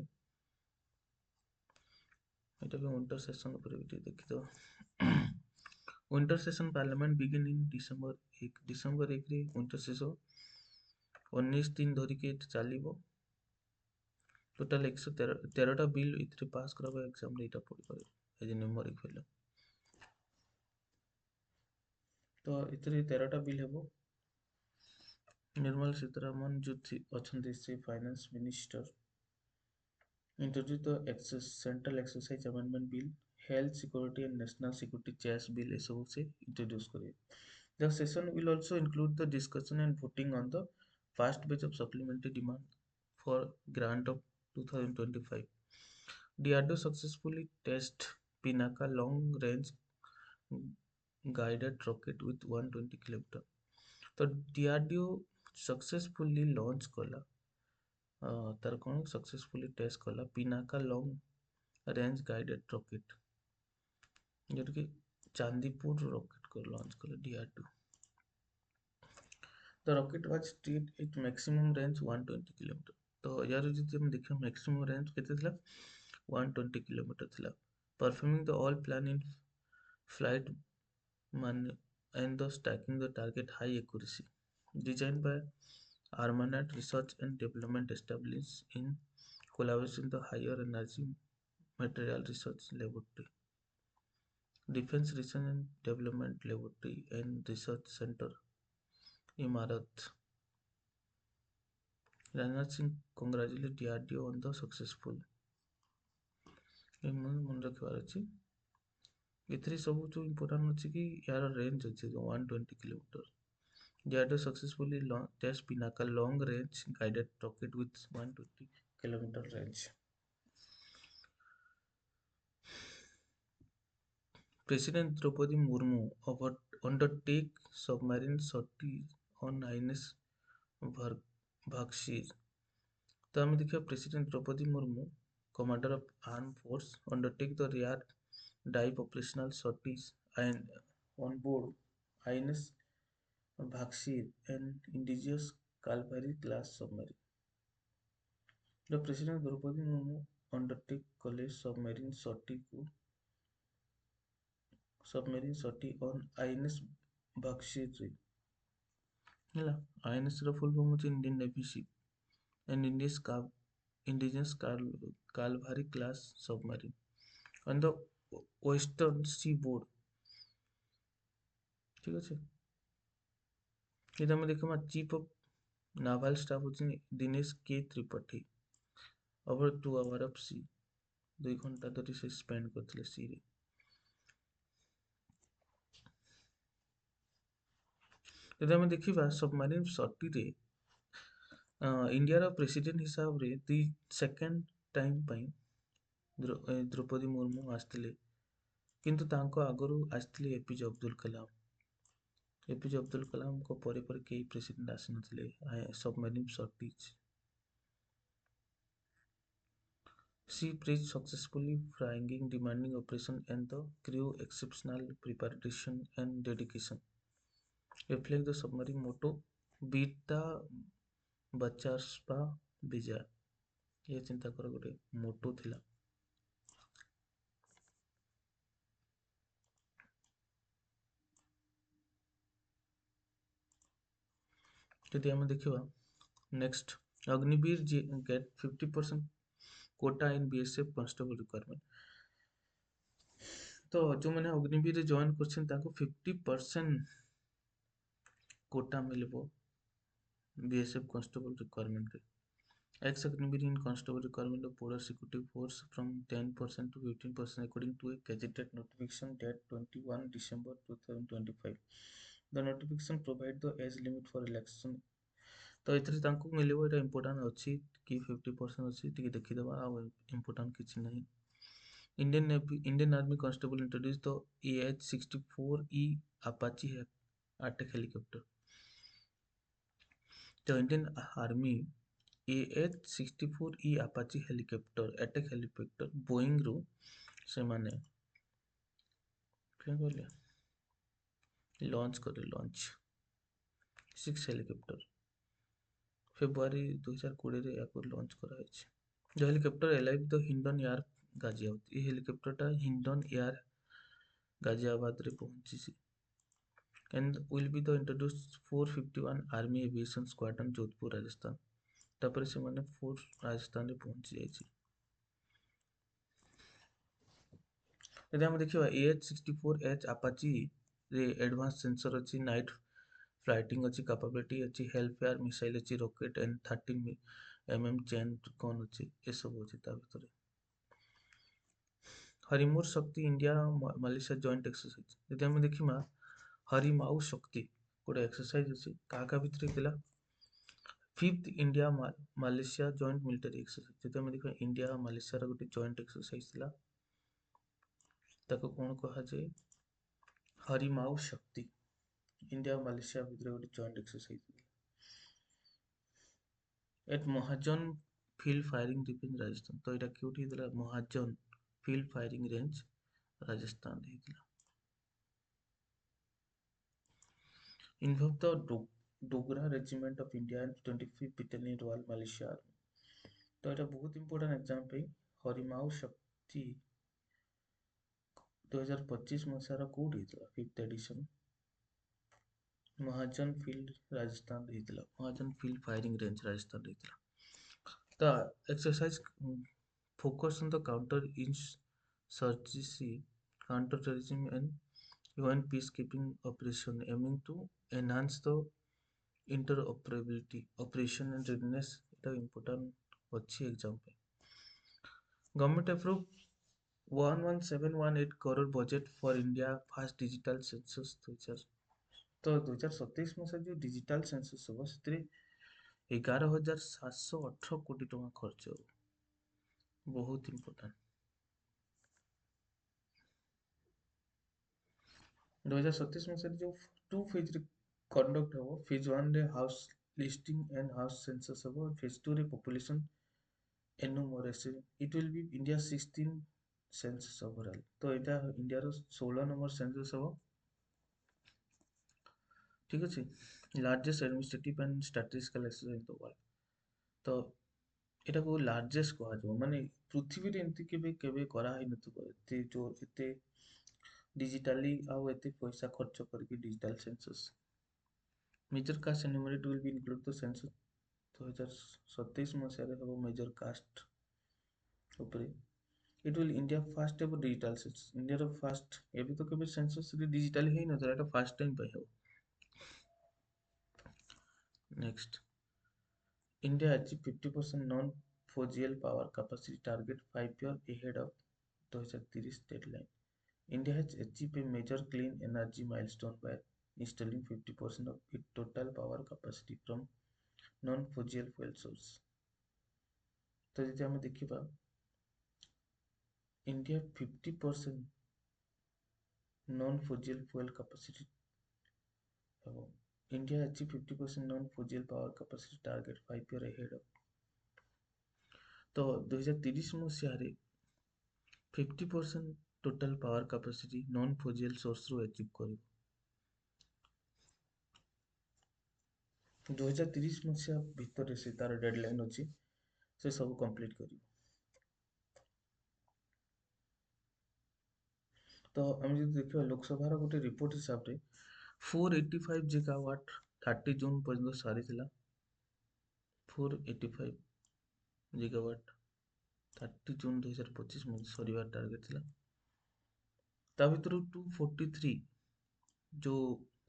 एटा भी विंटर सेशन ऊपर भी देखि दो winter session parliament begin in December 1 रे विंटर सेशन 19 दिन धरि के चलिबो टोटल 113 बिल इथरे पास करबा एग्जाम रे एटा पड़ी एज न्यूमेरिक वैल्यू तो इतरे 13टा बिल हेबो निर्मला सीतारमण जो अछंती से finance minister introduce the access central exercise amendment bill health security and national security cess bill ए सब से इंट्रोड्यूस करे the session will also include the discussion and voting on the first batch of supplementary demand for grant of 2025 DRDO successfully test Pinaka long range guided rocket with 120 km तो DRDO successfully launch कला तार कौन successfully test कला Pinaka long range guided rocket जो कि Chandipur rocket को launch कला DRDO the rocket was test at maximum range 120 kilometre तो यार जब हम देखियो मैक्सिमम रेंज केते थिला 120 किलोमीटर थिला performing the all plan in flight मान and thus tracking the target high accuracy designed by Armanat Research and Development established in collaboration with the Higher Energy Material Research Laboratory, Defense Research and Development Laboratory and Research Center, Imarat. Rajnath Singh congratulated DRDO on the successful. मन रखिबार अछि एथरे सब जो important अछि कि यार range अछि 120 kilometre DRDO successfully test Pinaka long range guided rocket with 120 kilometer range. President Draupadi Murmu undertake submarine sortie on INS Bhagshir. तो हमें देखिए president Droupadi Murmu commander of arm force undertake the rare dive operational sorties and on board INS Bhagshir and indigenous Kalvari class submarine. The President Draupadi Murmu undertake कले submarine sortie on INS Bhagshir रे ହେଲା INS ର full form होची Indian Navy ship and indigenous Kalvari class submarine on the western seaboard ठीक আছে इधर में देखो चीफ ऑफ नावल स्टाफ होची दिनेश के Tripathi over 2 hours of sea 2 घंटा धरी से स्पेंड करथिले सी रे इधर में देखिबा सबमरीन sortie रे इंडिया रो प्रेसिडेंट हिसाब रे दी सेकंड टाइम पई द्रौपदी मुर्मू आस्थिले किंतु तांको आगरू आस्थिले एपीजे अब्दुल कलाम को परे परे कई प्रेसिडेंट आसी नथिले submarine sorties She preached successfully flying demanding operation and the crew exceptional preparation and dedication. Reflect the submarine motto beat the Bachaspa Bija. ये चिंता करो गोटे मोटो थिला यदि हम देखिबा next Agniveer get 50% quota in BSF constable requirement तो जो मैंने अग्निवीर जॉइन कर 50% कोटा मिलबो BSF constable requirement Ex Agnibiri in constable requirement of border security force from 10% to 15% according to a gazetted notification date 21 December 2025. The notification provide the age limit for election. तो ଏଥିରେ ତାଙ୍କୁ ମିଳିବ ଏଇଟା ଇମ୍ପୋର୍ଟାଣ୍ଟ ଅଛି କି 50% ଅଛି ଟିକେ ଦେଖିଦେବା ଆଉ ଇମ୍ପୋର୍ଟାଣ୍ଟ କିଛି ନାହିଁ Indian Army Constable introduced the AH-64E Apache attack helicopter. The Indian Army AH-64E Apache helicopter attack helicopter Boeing ରୁ ସେମାନେ କ'ଣ କହିଲେ ଲଞ୍ଚ 6 ହେଲିକପ୍ଟର ଫେବୃଆରୀ 2020ରେ ୟାକୁ ଲଞ୍ଚ କରାଯାଇଛି The helicopter alive the Hindon Air Ghaziabad ଏ ହେଲିକପ୍ଟରଟା ହିଣ୍ଡନ ଏୟାର ଗାଜିଆବାଦରେ ପହଞ୍ଚିଛି and will be the introduced 451 Army Aviation Squadron Jodhpur Rajasthan ତାପରେ ସେମାନେ 4 ରାଜସ୍ଥାନରେ ପହଞ୍ଚି ଯାଇଛି ଯଦି ଆମେ ଦେଖିବା AH-64H Apache ରେ advanced sensor ଅଛି night flighting ଅଛି capability ଅଛି Hellfire missile ଅଛି rocket and 13 mm chain gun ଅଛି ଏସବୁ ଅଛି ତା ଭିତରେ ହରିମୁର ଶକ୍ତି ଇଣ୍ଡିଆ ମାଲେସିଆ ଜଏଣ୍ଟ ଏକ୍ସରସାଇଜ ଯଦି ଆମେ ଦେଖିବା ହରିମାଉ ଶକ୍ତି ଗୋଟେ ଏକ୍ସରସାଇଜ ଅଛି କାହା ଭିତରେ ଥିଲା fifth India Malaysia joint military exercise ଯଦି ଆମେ ଦେଖିବା ଇଣ୍ଡିଆ ମାଲେସିଆର ଗୋଟେ ଜଏଣ୍ଟ ଏକ୍ସରସାଇଜ ଥିଲା ତାକୁ କ'ଣ କୁହାଯାଏ ହରିମାଉ ଶକ୍ତି ଇଣ୍ଡିଆ ମାଲେସିଆ ଭିତରେ ଗୋଟେ ଜଏଣ୍ଟ ଏକ୍ସରସାଇଜ ଥିଲା at Mahajan field firing range Rajasthan ତ ଏଇଟା କେଉଁଠି ହେଇଥିଲା ମହାଜନ ଫିଲ୍ଡ ଫାୟାରିଂ ରେଞ୍ଜ ରାଜସ୍ଥାନରେ ହେଇଥିଲା involved the Dogra Regiment of India and 25th Battalion Royal Malaysia Army. तो এটা बहुत इंपोर्टेंट एग्जाम पे हरिमाऊ शक्ति 2025 मसीहार कोड ହେଇଥିଲା 5th एडिशन महाजन फील्ड राजस्थान ହେଇଥିଲା महाजन फील्ड फायरिंग रेंज राजस्थान ହେଇଥିଲା the exercise focus on the counter insurgency counterterrorism and UN peacekeeping operation aiming to enhance the interoperability operation and readiness এটা important ଅଛି exam पे government approve 11718 crore budget for India fast digital census 2000 तो 2027 मसीहा जो digital census हम से 11,718 कोटी टଙ୍କା खर्च हो बहुत इंपोर्टेंट 2027 मसीहा जो 2 फेज रे कंडक्ट हो फेज 1 रे house listing and house census हो फेज 2 रे population enumeration it will be India 16 census overall तो एटा इंडिया रो 16 नंबर सेंसस हो ठीक अछि largest administrative and statistical exercise in the world तो एटा को लार्जेस्ट कहा जो माने पृथ्वी रे एंती केबे केबे करा है नथु एते जो एते डिजिटली आउ एते पैसा खर्च करके digital census major caste enumerate will be include the census 2027 मसीहा रे मेजर कास्ट ऊपर it will India first ever digital census India रो first एबे तो केबे सेंसस रे डिजिटल हे न एटा फर्स्ट टाइम पे हो next India achieved 50% non-fossil power capacity target 5 years ahead of 2030 deadline. India has achieved a major clean energy milestone by installing 50% of its total power capacity from non-fossil fuel source. तो यदि हम देखिबा India 50% non-fossil fuel capacity ହେବ India achieved 50% non-fossil power capacity target 5 years ahead of तो 2030 मसीहारे 50% total power capacity non fossil source रो achieve करियो 2030 मसीहा भितर से तार डेडलाइन अछि से सब कंप्लीट करियो तो हम जब देखियो लोकसभा रो गोटे रिपोर्ट हिसाब रे 485 जिगावाट 30 जून पर्यंत सारी थिला 485 जिगावाट 30 जून 2025 में सरीबार टार्गेट थिला ତା ଭିତରୁ 243 जो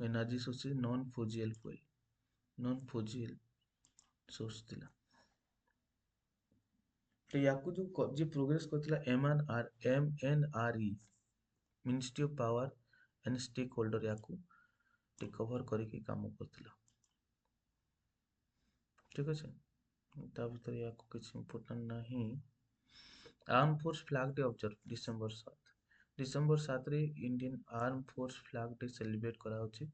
energy source non fossil fuel non fossil source थिला। तो याकू जो प्रोग्रेस करथिला MNRE ministry of power and stakeholder याकू रिकवर करके काम करथिला। ठीक अछि। ता भीतर याकू किछ इंपोर्टेंट नाही। Arm force flag day observe December 7 रे Indian arm force flag day celebrate करा होछि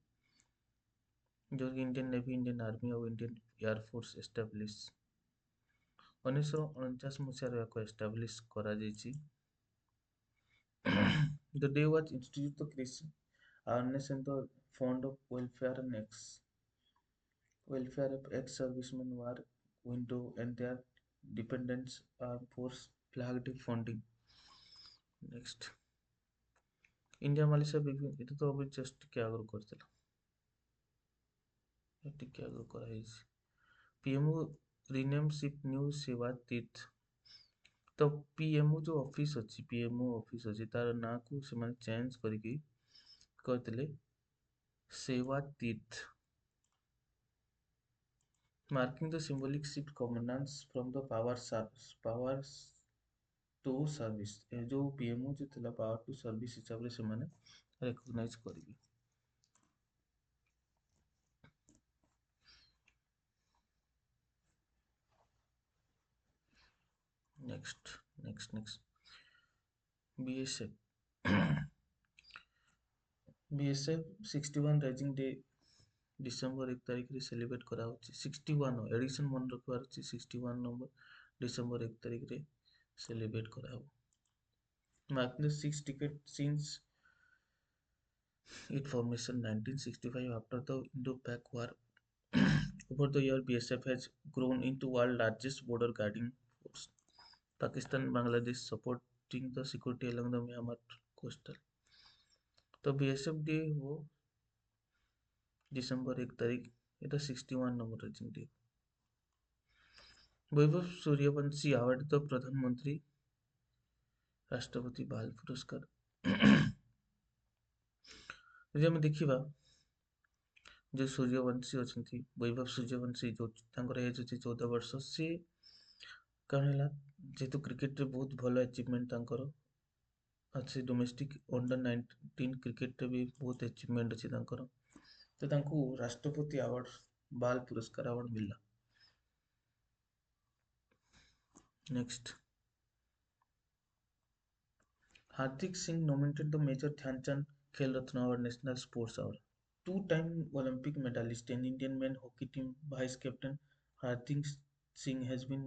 जो कि इंडियन नेवी इंडियन आर्मी और इंडियन एयर फोर्स एस्टाब्लिश 1949 मसीहाରେ याको एस्टाब्लिश करा जायछि। The day was instituted to create awareness and the fund of welfare of ex-servicemen war window and their dependents armed force flag day funding। Next, India Malaysia বিভিন্ন এটা তো অবশ্যই just ଟିକେ ଆଗରୁ କରିଥିଲା ଟିକେ ଆଗରୁ କରାହେଇଛି। पीएमओ रिनेम शिप न्यू सेवा तीर्थ तो पीएमओ जो ऑफिस अच्छी पीएमओ ऑफिस अच्छी तार ना को से माने चेंज करके करथिले सेवा तीर्थ marking the symbolic shift governance from the powers to service ए जो पीएमओ जो थिला पावर टू सर्विस हिसाब रे से माने रिकॉग्नाइज करिवे। Next BSF BSF 61 rising day December 1 तारिख रे सेलिब्रेट करा होची। 61 एडिशन मन रखवार अछि 61 नंबर डिसेंबर 1 तारिख रे सेलिब्रेट करा हो। Marking the 6 decade since its formation 1965 after the Indo-Pak War over the year BSF has grown into world largest border guarding force। Pakistan Bangladesh supporting the security along the Myanmar coastal। तो BSF day वो December 1 तारिख এটা 61 নম্বর rising day. Vaibhav Suryavanshi आवर्डित प्रधानमंत्री राष्ट्रपति बाल पुरस्कार। ଯଦି ଆମେ ଦେଖିବା जो सूर्यवंशी अछंती वैभव सूर्यवंशी जो तांकर एज अछि 14 वर्ष से कौन है जेहेतु क्रिकेट रे बहुत भल अचीवमेंट तांकर अच्छे डोमेस्टिक अंडर 19 क्रिकेट रे भी बहुत अचीवमेंट अछि तांकर तो तांको राष्ट्रपति अवार्ड बाल पुरस्कार अवार्ड मिला। Next, Hardik Singh nominated the Major Dhyanchand Khel Ratna Award National Sports Award। Two-time Olympic medalist and Indian men hockey team vice captain Hardik Singh has been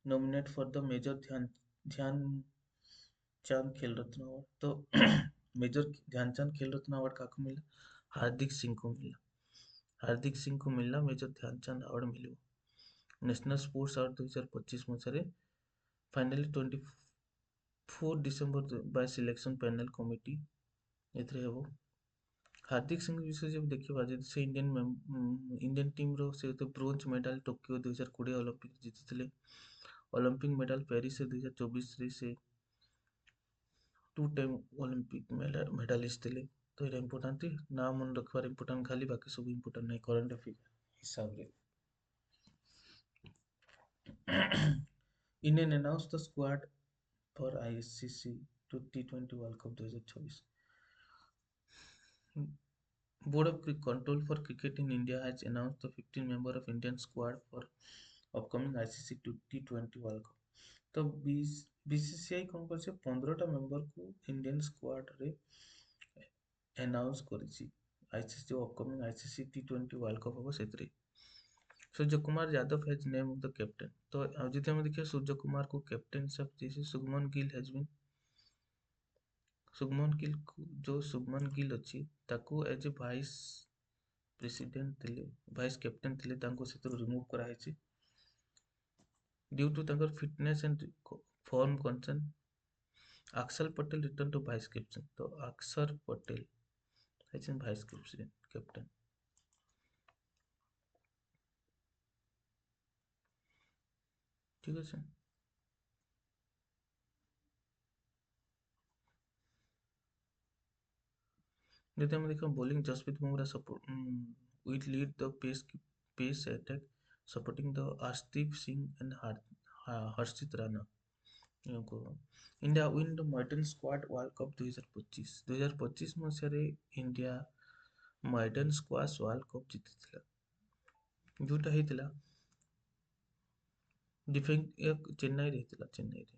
nominated for the Major Dhyanchand Khel Ratna Award। तो major Dhyanchand खेल रत्न award काको मिला? हार्दिक सिंह को मिला। हार्दिक सिंह को मिला major Dhyan Chand award मिलो। National sports award 2025 मसीह finally 24 December by selection panel committee एथरे हेबो। हार्दिक सिंह विषय जब देखिबा जे से इंडियन टीम रो से तो ब्रोंज मेडल टोक्यो 2020 ओलंपिक जीतिथिले। ओलंपिक मेडल पेरिस 2024 रे से टू टाइम ओलंपिक मेडलिस्ट थे। तो ये इंपोर्टेंट थी ना मन रखवार इंपोर्टेंट खाली बाकी सब इंपोर्टेंट नहीं करंट अफेयर हिसाब रे। Indian announce the squad for ICC T20 world cup 2024। Board of Control for Cricket in India has announced the 15 member of Indian squad for upcoming ICC T20 world cup. तो BCCI कौन कर 15टा member को Indian squad रे announce करिछि ICC जो upcoming ICC T20 world cup होबो सेतरे। Surya Kumar Yadav has name the captain. तो जदि हम देखिए सूर्य कुमार को कैप्टन सब जैसे शुभमन गिल हैज बीन शुभमन गिल जो शुभमन गिल अच्छी ताको एज ए वाइस प्रेसिडेंट थिले वाइस कैप्टन थिले तांको सेतरो रिमूव करा हैछि ड्यू टू तांकर fitness and form concern. Axar Patel return to vice captain. तो Axar Patel has been vice captain. ठीक है। ଯଦି ଆମେ ଦେଖିବା bowling Jasprit Bumrah support will lead the pace attack supporting the Arshdeep Singh and Harshit Rana. ଇଙ୍କୁ India win the modern squad world cup 2025 2025 ମସିହାରେ India modern squash world cup ଜିତିଥିଲା, ଯୋଉଟା ହେଇଥିଲା ଚେନ୍ନାଇରେ ହେଇଥିଲା। ଚେନ୍ନାଇରେ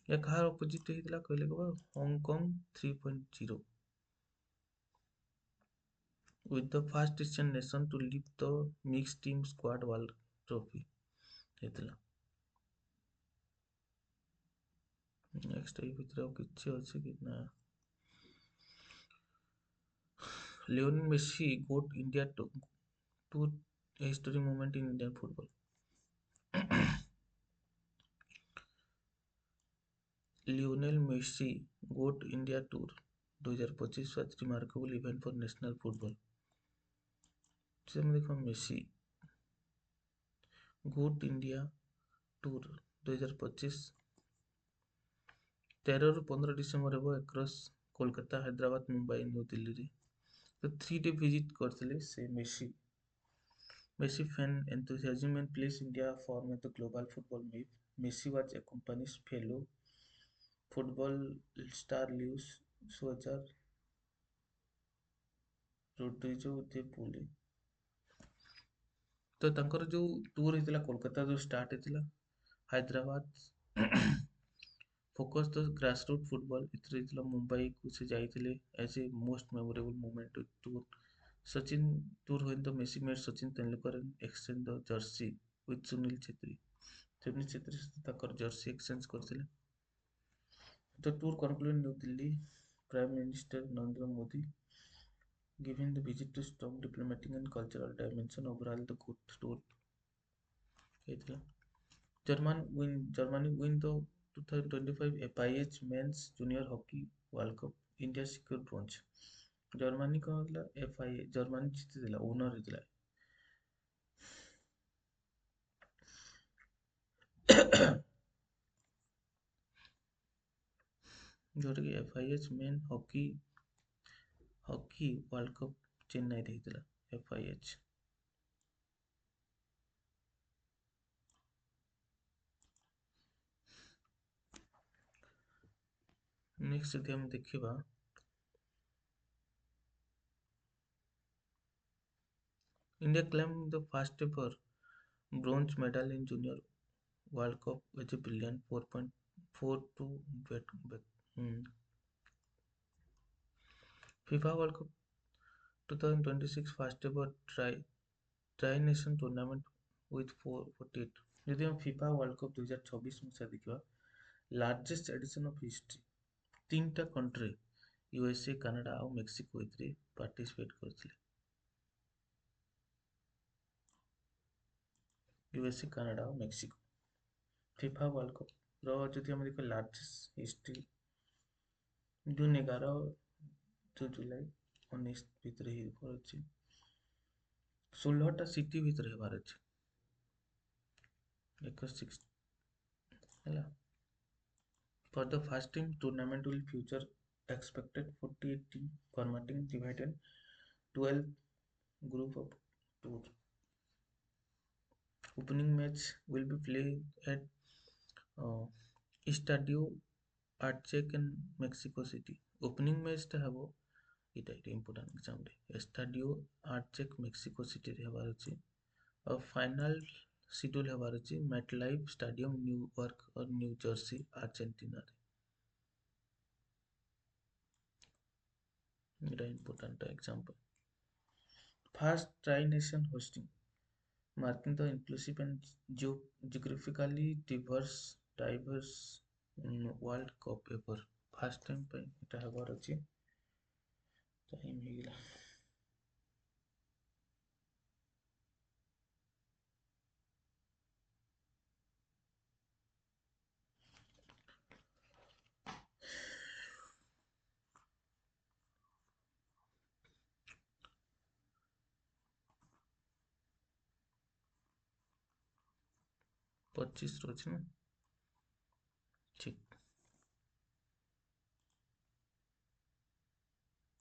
ଏହା କାହାର ଅପୋଜିଟ୍ ହେଇଥିଲା କହିଲେ କେବଳ Hong Kong 3.0 with the first Asian nation to lift the mixed team squad world trophy ହେଇଥିଲା। ନେକ୍ସଟ ଏଇ ଭିତରେ ଆଉ କିଛି ଅଛି କି ନା? Lionel Messi got India to a historic moment in Indian football. Lionel Messi got India tour 2025 was remarkable event for national football. से हम देखो मेसी गोट इंडिया टूर 2025 13 ରୁ 15 ଡିସେମ୍ବର ହେବ ଏକ୍ରସ୍ କୋଲକାତା, ହାଇଦ୍ରାବାଦ, ମୁମ୍ବାଇ, ନ୍ୟୁ ଦିଲ୍ଲୀରେ। ତ 3 ଡେ ଭିଜିଟ୍ କରିଥିଲେ ସେ Messi. Messi fan enthusiasm and place India form at the global football map. Messi was accompanied fellow football star Luis Suarez, Rodrigo De Paul। ତ ତାଙ୍କର ଯୋଉ tour ହେଇଥିଲା କୋଲକାତା ଯୋଉ ଷ୍ଟାର୍ଟ ହେଇଥିଲା, Hyderabad focus the grassroot football ଏଥିରେ ହେଇଥିଲା, ମୁମ୍ବାଇକୁ ସେ ଯାଇଥିଲେ as a most memorable movement tour. Sachin tour when the Messi met Sachin Tendulkar exchange the jersey with Sunil Chhetri. Sunil Chhetri ସହିତ ତାଙ୍କର ଜର୍ସି ଏକ୍ସଚେଞ୍ଜ କରିଥିଲେ। The tour concluded in New Delhi. Prime Minister Narendra Modi giving the visit to strong diplomatic and cultural dimension. Overall, the good tour ହେଇଥିଲା। Germany win the 2025 FIH Men's Junior Hockey World Cup. India secure bronze। Germany କ'ଣ ହେଇଥିଲା? FIH Germany ଜିତିଥିଲା, owner ହେଇଥିଲା। ଯୋଉଟାକି FIH main hockey world cup ଚେନ୍ନାଇରେ ହେଇଥିଲା। FIH next ଯଦି ଆମେ ଦେଖିବା India claimed the first ever bronze medal in Junior World Cup with a brilliant 4.42 FIFA World Cup 2026 first ever tri-nation tournament with 448। ଯଦି ଆମେ FIFA World Cup 2026 ମସିହା ଦେଖିବା, largest edition of history, 3ଟା country USA, Canada ଆଉ Mexico ଏଥିରେ participate କରିଥିଲେ। USA, Canada ଆଉ Mexico FIFA World Cup ର ଯଦି ଆମେ ଦେଖିବା ଲାର୍ଜେଷ୍ଟ ହିଷ୍ଟ୍ରି ଜୁନ 11 ଜୁଲାଇ 19 ଭିତରେ ହେବାର ଅଛି। 16ଟା ସିଟି ଭିତରେ ହେବାର ଅଛି। 61 ହେଲା। For the first time, tournament will feature expected 48 team formatting divided 12 group of tour. Opening match will be played at Estadio Azteca in Mexico City. Opening match ଟା ହେବ ଏଇଟା important exam ରେ Estadio Azteca Mexico City ରେ ହେବାର ଅଛି। ଆଉ final schedule ହେବାର ଅଛି MetLife Stadium New York or New Jersey ଆର୍ଜେଣ୍ଟିନାରେ। ଏଇଟା important exam ପାଇଁ। First tri-nation hosting, marking the inclusive and geographically diverse World Cup ever। First time ପାଇଁ ଏଇଟା ହେବାର ଅଛି। ଟାଇମ୍ ହେଇଗଲା। पच्चीस रोज ना ठीक।